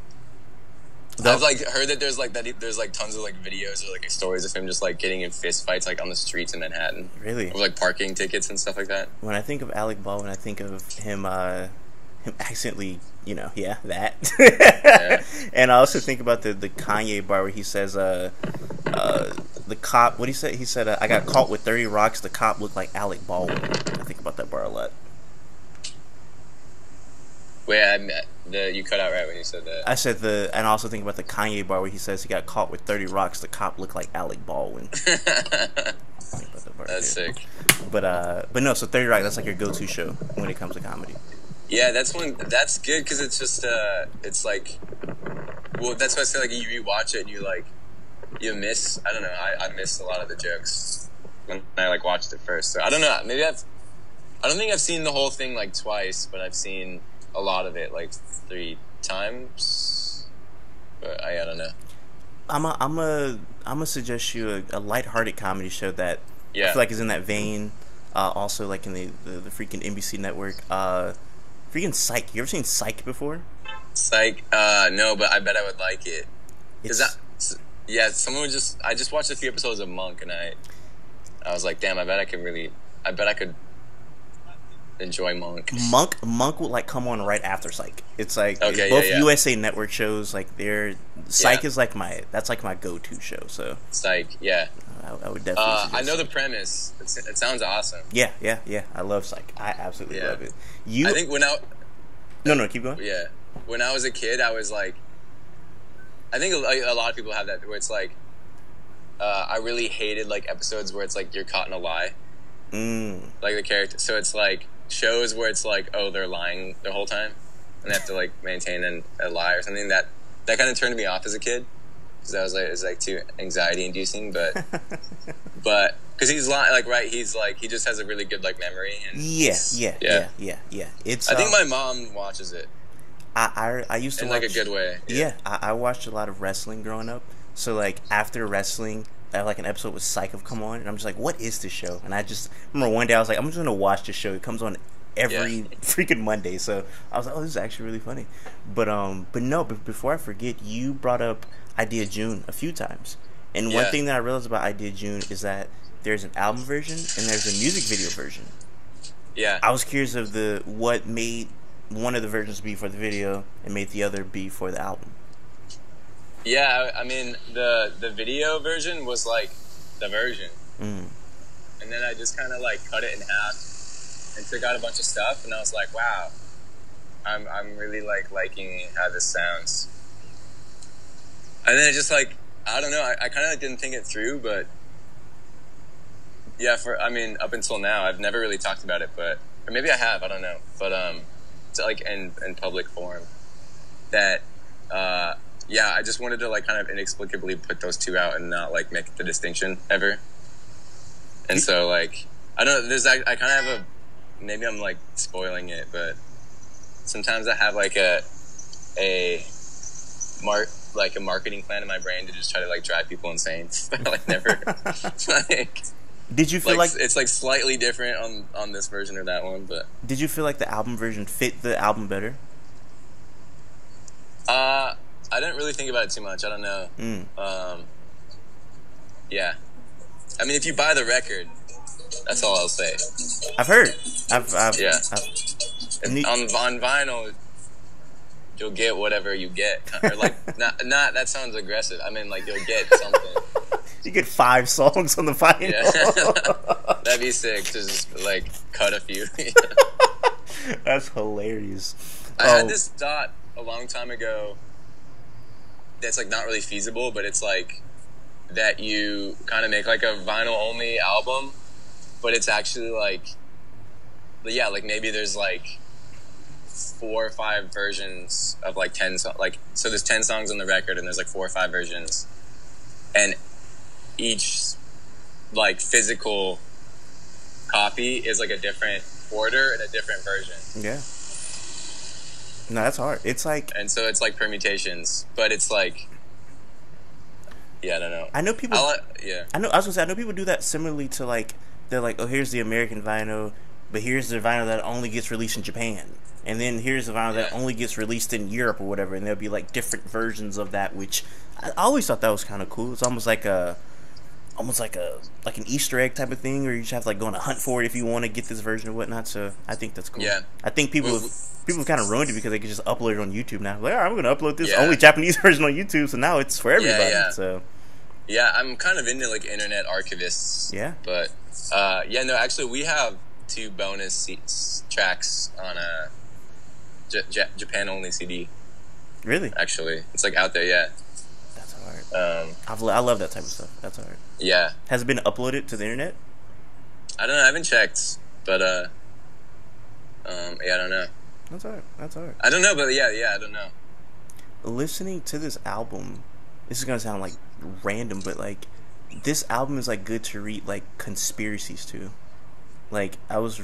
I've like heard that there's like tons of like videos or like stories of him just like getting in fist fights like on the streets in Manhattan. Really? With like parking tickets and stuff like that. When I think of Alec Baldwin, I think of him accidentally, that. Yeah. And I also think about the Kanye bar where he says, the cop, what he said? He said, I got caught with 30 rocks. The cop looked like Alec Baldwin. I think about that bar a lot. Wait, you cut out right when you said that. I said and I also think about the Kanye bar where he says he got caught with 30 rocks. The cop looked like Alec Baldwin. That's sick. But no, so 30 Rock, that's like your go-to show when it comes to comedy. Yeah, that's good because it's just it's like, well, that's why I say like you rewatch it and you miss, I don't know, I missed a lot of the jokes when I like watched it first. So I don't know, maybe I don't think I've seen the whole thing like twice, but I've seen a lot of it like 3 times. But I don't know. I'm a suggest you a lighthearted comedy show that I feel like is in that vein. Also like in the freaking NBC network. Freaking Psych. You ever seen Psych before? Psych? No, but I bet I would like it. I just watched a few episodes of Monk, and I was like, damn, I bet I could enjoy Monk. Monk would like come on right after Psych. It's like both USA Network shows. Like Psych is like that's like my go-to show. So Psych, yeah. I would definitely. I know the premise. It sounds awesome. Yeah. I love Psych. I absolutely love it. I think No, keep going. Yeah, when I was a kid, I was like, I think a lot of people have that where it's like, I really hated like episodes where it's like you're caught in a lie, like the character. So it's like shows where it's like, oh, they're lying the whole time, and they have to like maintain a lie or something. That kind of turned me off as a kid. Because I was like, it's like too anxiety inducing, but because he's like right, he's like he just has a really good like memory. And yeah. It's I think my mom watches it. I used to in watch, like a good way. Yeah, I watched a lot of wrestling growing up. So like after wrestling, I had like an episode with Psych have come on, and I'm just like, what is this show? And I just remember one day I was like, I'm just gonna watch this show. It comes on every freaking Monday. So I was like, oh, this is actually really funny. But before I forget, you brought up Idea June a few times, and one thing that I realized about Idea June is that there's an album version and there's a music video version. Yeah, I was curious of what made one of the versions be for the video and made the other be for the album. Yeah, I mean the video version was like the version, and then I just kind of like cut it in half and took out a bunch of stuff, and I was like, wow, I'm really like liking how this sounds. And then it just like, I don't know, I kind of didn't think it through, but yeah, up until now, I've never really talked about it, or maybe I have, I don't know, but it's like in public forum that, I just wanted to like kind of inexplicably put those two out and not like make the distinction ever. And so like, I don't know, I kind of have maybe I'm like spoiling it, but sometimes I have like a like a marketing plan in my brain to just try to like drive people insane. But like never like. Did you feel like it's like slightly different on this version or that one? But did you feel like the album version fit the album better? I didn't really think about it too much. I don't know. Yeah, I mean, if you buy the record, that's all I'll say. I've heard. Yeah. On vinyl, you'll get whatever you get. Or like, not that sounds aggressive. I mean, like, you'll get something. You get 5 songs on the vinyl. Yeah. That'd be sick to just, like, cut a few. That's hilarious. I had this thought a long time ago that's, like, not really feasible, but it's, like, that you kind of make, like, a vinyl-only album, but it's actually, like, yeah, like, maybe there's, like, 4 or 5 versions of like 10 songs. Like, so there's 10 songs on the record and there's like 4 or 5 versions, and each like physical copy is like a different order and a different version. Yeah. No, that's hard. It's like, and so it's like permutations, but it's like, yeah, I don't know. I know people. Yeah. I was gonna say, I know people do that similarly to like, they're like, oh, here's the American vinyl, but here's the vinyl that only gets released in Japan. And then here's the vinyl that only gets released in Europe or whatever, and there'll be like different versions of that, which I always thought that was kind of cool. It's almost like an Easter egg type of thing, or you just have to like go on a hunt for it if you want to get this version or whatnot. So I think that's cool. Yeah. I think people have kind of ruined it because they can just upload it on YouTube now. Like, all right, I'm going to upload this only Japanese version on YouTube, so now it's for everybody. Yeah. So yeah, I'm kind of into like internet archivists. Yeah. But no, actually we have 2 bonus tracks on a Japan only CD. Really? Actually, it's like out there. Yeah. That's hard. I love that type of stuff. That's hard. Yeah. Has it been uploaded to the internet? I don't know. I haven't checked, but yeah, I don't know. That's hard. I don't know, but yeah, I don't know. Listening to this album, this is gonna sound like random, but like this album is like good to read like conspiracies to. Like I was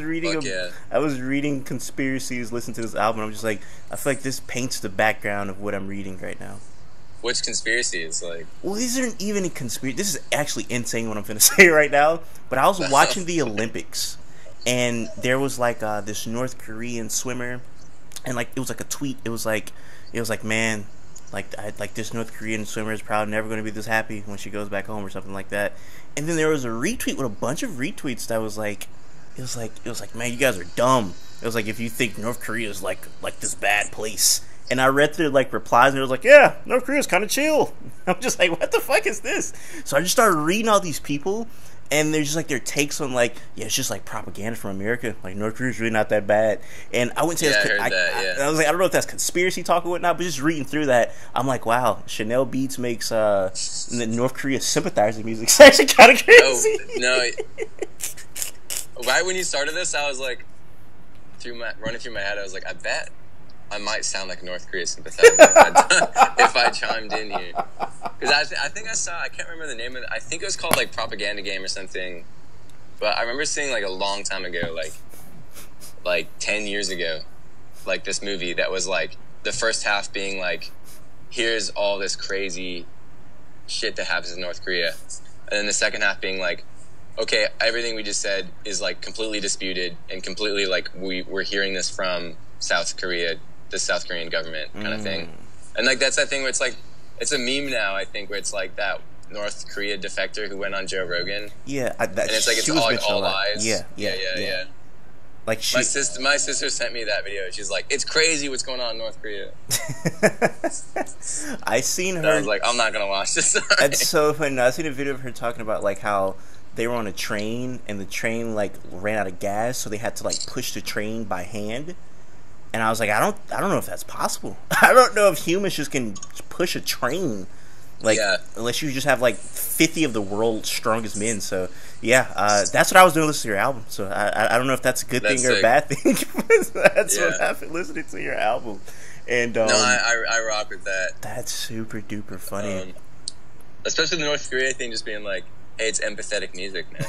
reading conspiracies, listening to this album. I'm just like, I feel like this paints the background of what I'm reading right now. Which conspiracies? Like, well, these aren't even a conspiracy. This is actually insane what I'm gonna say right now. But I was watching the Olympics, and there was like this North Korean swimmer, and like it was like a tweet. It was like, man, like this North Korean swimmer is probably never going to be this happy when she goes back home or something like that. And then there was a retweet with a bunch of retweets that was like, it was like, man, you guys are dumb. It was like, if you think North Korea is like this bad place. And I read through like replies, and it was like, yeah, North Korea's kind of chill. I'm just like, what the fuck is this? So I just started reading all these people, and they're just like their takes on like, yeah, it's just like propaganda from America. Like North Korea's really not that bad. And I wouldn't say I was like, I don't know if that's conspiracy talk or whatnot, but just reading through that, I'm like, wow, Chanel Beats makes North Korea sympathizing music. It's actually kind of crazy. No. Right when you started this, I was like, running through my head, I was like, I bet I might sound like North Korea sympathizer if I chimed in here. Because I think I saw, I can't remember the name of it. I think it was called like Propaganda Game or something. But I remember seeing like a long time ago, like 10 years ago, like this movie that was like the first half being like, here's all this crazy shit that happens in North Korea. And then the second half being like, okay, everything we just said is like completely disputed and completely like we're hearing this from South Korea, the South Korean government kind of thing. And like that's that thing where it's like, it's a meme now, I think, where it's like that North Korea defector who went on Joe Rogan. Yeah, and it's like it's all lies. Yeah. Like my sister sent me that video. She's like, it's crazy what's going on in North Korea. I seen her. And I was like, I'm not gonna watch this. That's so funny. I seen a video of her talking about like how they were on a train and the train like ran out of gas, so they had to like push the train by hand. And I was like, I don't know if that's possible. I don't know if humans just can push a train, like unless you just have like 50 of the world's strongest men. So yeah, that's what I was doing listening to your album. So I don't know if that's a good thing or a bad thing. That's what happened listening to your album. And no, I rock with that. That's super duper funny. Especially the North Korea thing, just being like, Hey, it's empathetic music, man.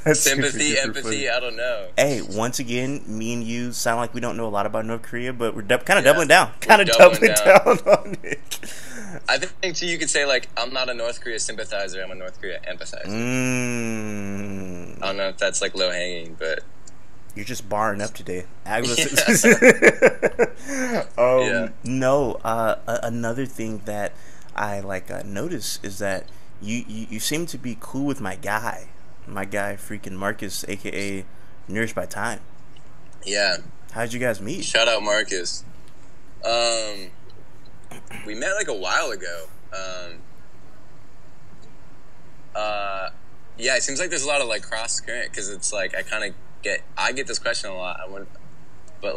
That's Sympathy, super empathy, funny. I don't know. Hey, once again, me and you sound like we don't know a lot about North Korea, but we're kind of Yeah. doubling down. We're Kind of doubling doubling down on it. I think too, you could say like, I'm not a North Korea sympathizer, I'm a North Korea empathizer. I don't know if that's like low hanging, but You're just barring up today. No, another thing that I notice is that you seem to be cool with my guy freaking Marcus, aka Nourished by Time. yeah. How'd you guys meet? Shout out Marcus. We met like a while ago. Yeah, it seems like there's a lot of like cross current because it's like I get this question a lot. But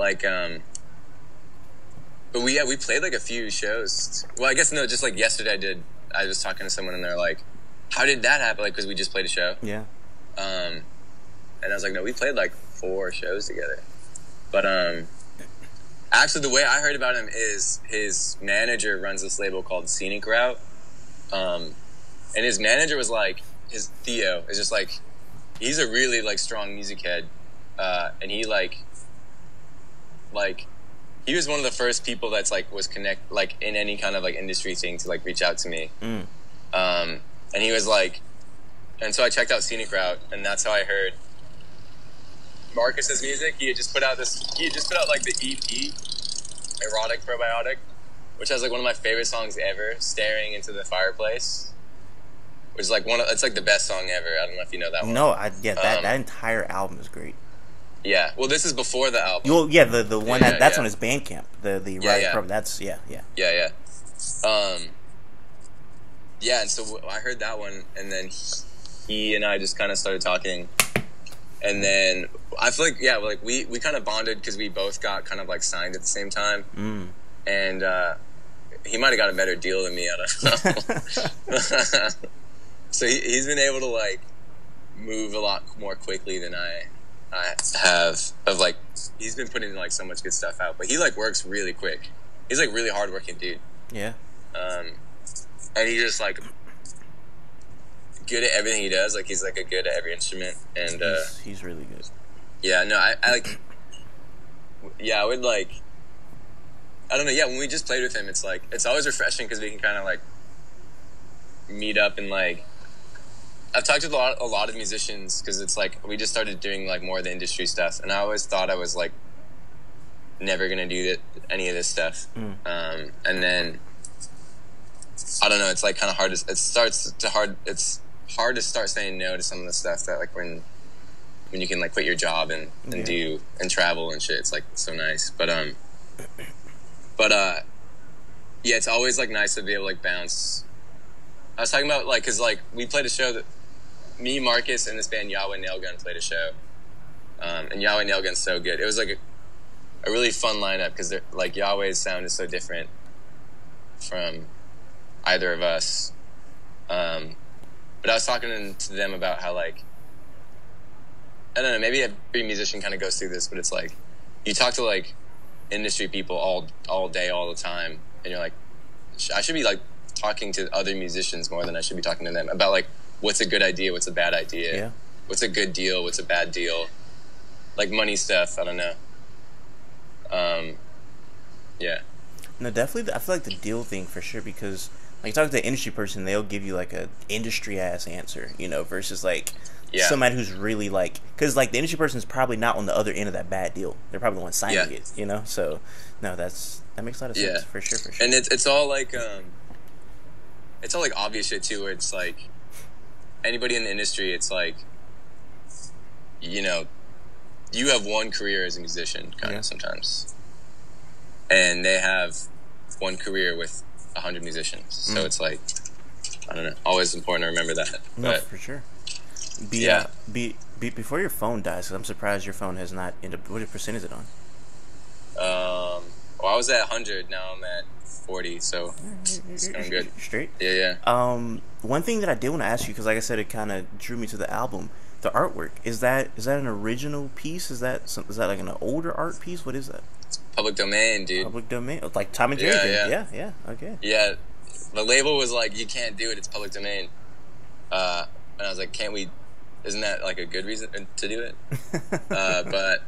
we played like a few shows. Well, I guess no, just like yesterday I was talking to someone and they're like, "How did that happen?" Like, because we just played a show. Yeah. And I was like, "No, we played like 4 shows together." But actually, the way I heard about him is his manager runs this label called Scenic Route, and his manager was like, his Theo is just like, he's a really like strong music head, and he he was one of the first people that's like was in any kind of like industry thing to like reach out to me, and he was like, and so I checked out Scenic Route, and that's how I heard Marcus's music. He had just put out like the EP, Erotic Probiotic, which has like one of my favorite songs ever, Staring Into the Fireplace, which is like it's like the best song ever. I don't know if you know that one. No, that entire album is great. Yeah, well, this is before the album. Well, yeah, the one that's yeah. on his Bandcamp. The Yeah. That's yeah. Yeah. Yeah, and so I heard that one, and then he and I just kind of started talking, and then I feel like we kind of bonded because we both got kind of like signed at the same time, and he might have got a better deal than me. I don't know. So he's been able to like move a lot more quickly than I have. He's been putting like so much good stuff out, but he like works really quick. He's like really hardworking dude. Yeah. And he's just like good at everything he does. Like he's like a good at every instrument, and he's really good. Yeah, no, I like. Yeah, I would like. I don't know. Yeah, when we just played with him, it's like it's always refreshing because we can kind of like meet up and like. I've talked to a lot of musicians because it's like we just started doing like more of the industry stuff, and I always thought I was like never gonna do any of this stuff. And then I don't know. It's like kind of hard. It's hard to start saying no to some of the stuff that like when you can like quit your job and do and travel and shit. It's like so nice. But yeah, it's always like nice to be able to like bounce. I was talking about like because like we played a show that me, Marcus, and this band Yahweh Nailgun played a show, and Yahweh Nailgun's so good. It was like a really fun lineup because like Yahweh's sound is so different from either of us. But I was talking to them about how like I don't know, maybe every musician kind of goes through this, but it's like you talk to like industry people all day, all the time, and you're like, I should be like talking to other musicians more than I should be talking to them about like what's a good idea, what's a bad idea, what's a good deal, what's a bad deal, like money stuff. I don't know. Yeah. No, definitely. I feel like the deal thing for sure because like you talk to the industry person, they'll give you like a industry ass answer, you know, versus like somebody who's really like because like the industry person is probably not on the other end of that bad deal. They're probably the one signing it, you know. So no, that makes a lot of sense for sure. And it's all like it's all like obvious shit too, where it's like anybody in the industry, it's like you know, you have one career as a musician kind of sometimes, and they have one career with 100 musicians. So it's like I don't know, always important to remember that. No, but, for sure. Before your phone dies, 'cause I'm surprised your phone has not ended up. What percent is it on? Well, I was at 100. Now I'm at 40. So it's going good. Straight. Yeah. One thing that I did want to ask you, because like I said, it kind of drew me to the album. The artwork is that an original piece? Is that like an older art piece? What is that? It's public domain, dude. Public domain, like Tom and Jerry. Yeah. Okay. Yeah. the label was like, you can't do it, it's public domain. And I was like, can't we, isn't that like a good reason to do it? But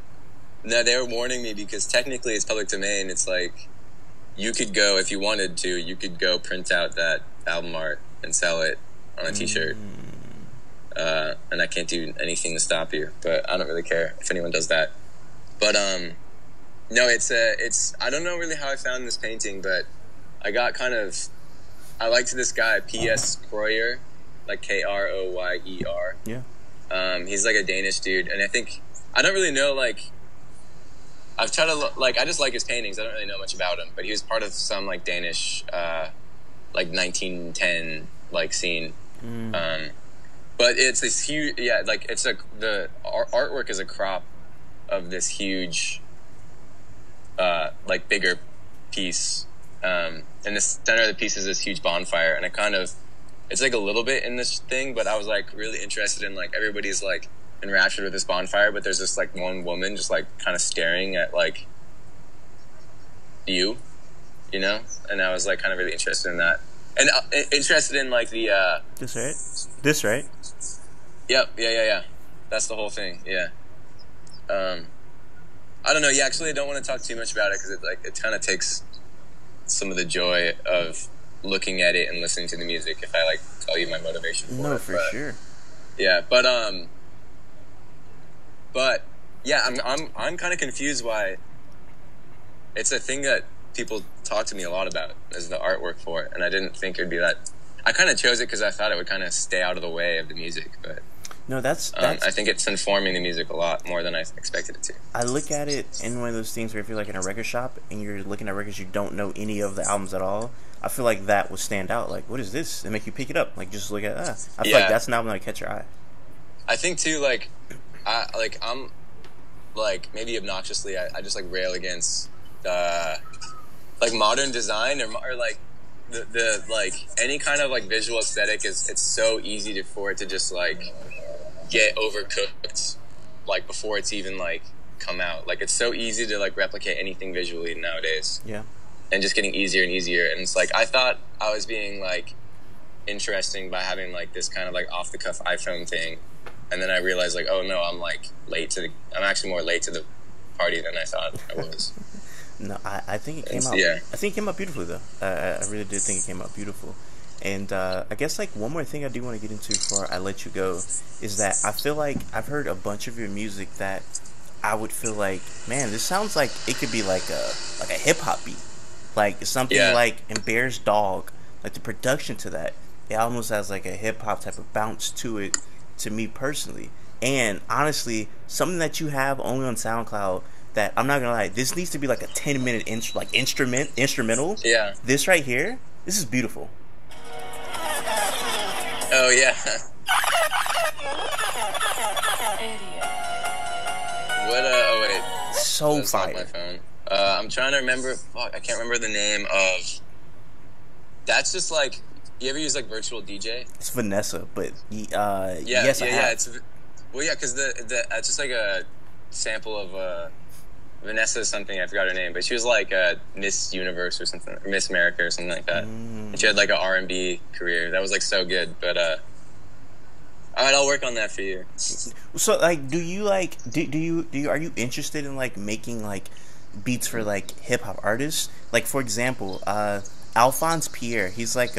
no, they were warning me because technically it's public domain. It's like, you could go, if you wanted to, you could go print out that album art and sell it on a t-shirt. And I can't do anything to stop you, but I don't really care if anyone does that. But no, it's I don't know really how I found this painting, but I liked this guy, P.S. Kroyer, like Kroyer. Yeah. He's like a Danish dude, and I don't really know, like, I've tried to, like, I just like his paintings. I don't really know much about him, but he was part of some, like, Danish, like, 1910, like, scene. But it's this huge, yeah, like, the artwork is a crop of this huge, like, bigger piece. And the center of the piece is this huge bonfire, and it's like a little bit in this thing, but I was, like, really interested in, like, everybody's, like, enraptured with this bonfire, but there's this, like, one woman just, like, kind of staring at, like, you know? And I was, like, kind of really interested in that. And interested in, like, the, This, right? Yep, yeah. That's the whole thing, yeah. I don't know, actually I don't want to talk too much about it, because it kind of takes some of the joy of looking at it and listening to the music if I, like, tell you my motivation for it. No, for sure. Yeah, but yeah, I'm kind of confused why it's a thing that people talk to me a lot about, is the artwork for it, and I didn't think it'd be that. I kind of chose it because I thought it would kind of stay out of the way of the music, but no, that's I think it's informing the music a lot more than I expected it to. I look at it in one of those things where if you're like in a record shop and you're looking at records, you don't know any of the albums at all. I feel like that would stand out. Like, what is this? And make you pick it up. Like, just look at I feel like that's an album that catch your eye. I think too, like, I'm like, maybe obnoxiously, I just like rail against like modern design or like the like any kind of like visual aesthetic it's so easy for it to just like get overcooked, like, before it's even like come out. Like, it's so easy to like replicate anything visually nowadays. Yeah. And just getting easier and easier. And it's like, I thought I was being like interesting by having like this kind of like off the cuff iPhone thing. And then I realized, like, oh no, I'm like I'm actually more late to the party than I thought I was. No, I think it came out. Yeah. I think it came out beautifully, though. I really did think it came out beautiful. And I guess, like, one more thing I do want to get into before I let you go is that I feel like I've heard a bunch of your music that I would feel like, man, this sounds like it could be like a hip hop beat, like something like Embarrassed Dog. Like, the production to that, it almost has like a hip hop type of bounce to it, to me personally. And honestly, something that you have only on SoundCloud that, I'm not gonna lie, this needs to be like a 10-minute instrumental. Yeah. This right here, this is beautiful. Oh yeah. What oh wait. So that's fire. Not my phone. I'm trying to remember. Fuck, I can't remember the name of. That's just like. You ever use like Virtual DJ? It's Vanessa, but yes, I have. It's because it's just like a sample of Vanessa something, I forgot her name, but she was like Miss Universe or something, or Miss America or something like that. And she had like an R&B career that was like so good. But all right, I'll work on that for you. So like, do you like are you interested in like making like beats for like hip hop artists? Like, for example, Alphonse Pierre, he's like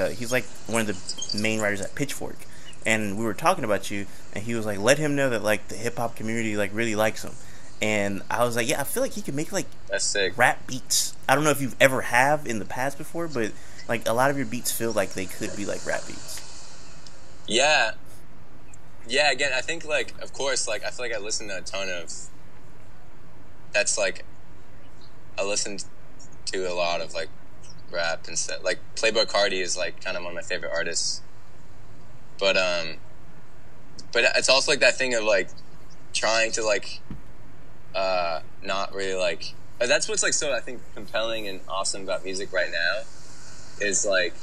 one of the main writers at Pitchfork, and we were talking about you, and he was like, let him know that like the hip hop community like really likes him. And I was like, yeah, I feel like he could make like that's sick rap beats. I don't know if you've ever have in the past before, but like a lot of your beats feel like they could be like rap beats. Yeah. Again, I think like, of course, like I feel like I listen to a ton of. That's like, I listened to a lot of like rap and stuff. Like Playboi Carti is like kind of one of my favorite artists. But it's also like that thing of like trying to like. Not really like. That's what's like so I think compelling and awesome about music right now, is like,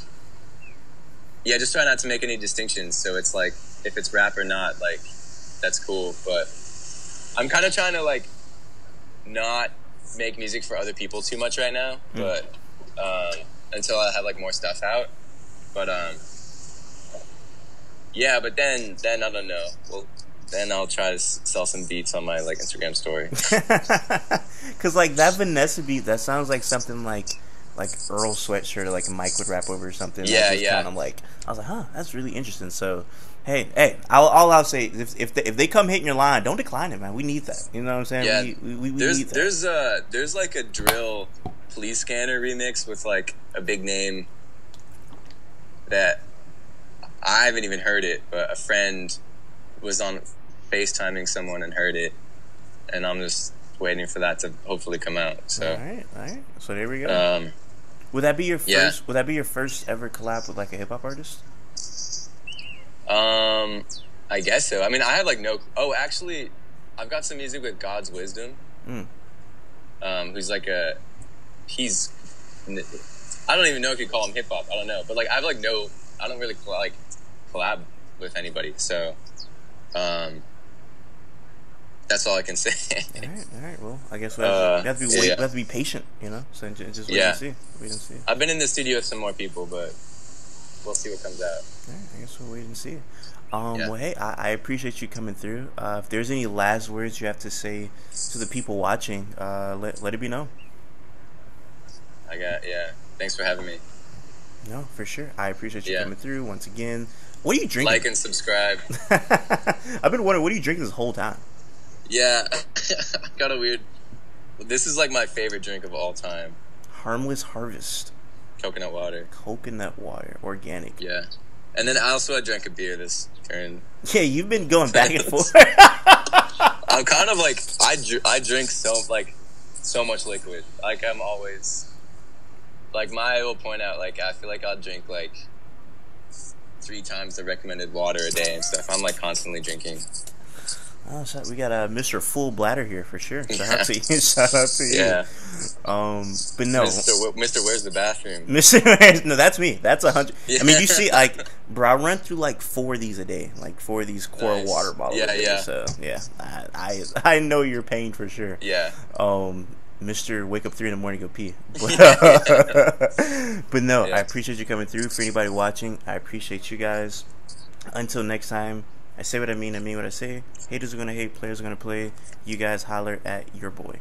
yeah, just try not to make any distinctions. So it's like if it's rap or not, like that's cool. But I'm kind of trying to like not make music for other people too much right now. But until I have like more stuff out, But yeah, but then I don't know. Well, then I'll try to sell some beats on my like Instagram story. Cause like that Vanessa beat, that sounds like something like Earl Sweatshirt or like Mike would rap over or something. Yeah, yeah. Kind of like, I was like, huh, that's really interesting. So, hey, all I'll say is if they come hitting your line, don't decline it, man. We need that. You know what I'm saying? Yeah, we need that. There's like a drill Police Scanner remix with like a big name that I haven't even heard it, but a friend was on FaceTiming someone and heard it, and I'm just waiting for that to hopefully come out. So all right. So there we go. Would that be your first? Yeah. Would that be your first ever collab with like a hip hop artist? I guess so. I mean, I have like no. Oh, actually, I've got some music with God's Wisdom. Who's like he's. I don't even know if you call him hip hop. I don't know, but like I have like no. I don't really like collab with anybody. So, that's all I can say. All right. Well, I guess we have to be patient, you know. So just wait and see. Wait and see. I've been in the studio with some more people, but we'll see what comes out. All right, I guess we'll wait and see. Well, hey, I appreciate you coming through. If there's any last words you have to say to the people watching, let it be known. Thanks for having me. No, for sure. I appreciate you coming through once again. What are you drinking? Like and subscribe. I've been wondering, what are you drinking this whole time? Yeah, got a weird. This is like my favorite drink of all time. Harmless Harvest. Coconut water. Organic. Yeah, and then I drank a beer this turn. Yeah, you've been going back and forth. I'm kind of like I drink so much liquid. Like I'm always like I will point out like I feel like I'll drink like 3 times the recommended water a day and stuff. I'm like constantly drinking. Oh, so we got a Mr. Full Bladder here for sure. Shout out to you. Yeah. But no, Mr. Where's the bathroom? No, that's me. That's 100. Yeah. I mean, you see, like, bro, I run through like 4 of these a day, like 4 of these core water bottles. Yeah, a day, yeah. So yeah, I know your pain for sure. Yeah. Mr. Wake up 3 in the morning, go pee. But no, I appreciate you coming through. For anybody watching, I appreciate you guys. Until next time, I say what I mean what I say. Haters are gonna hate, players are gonna play. You guys holler at your boy.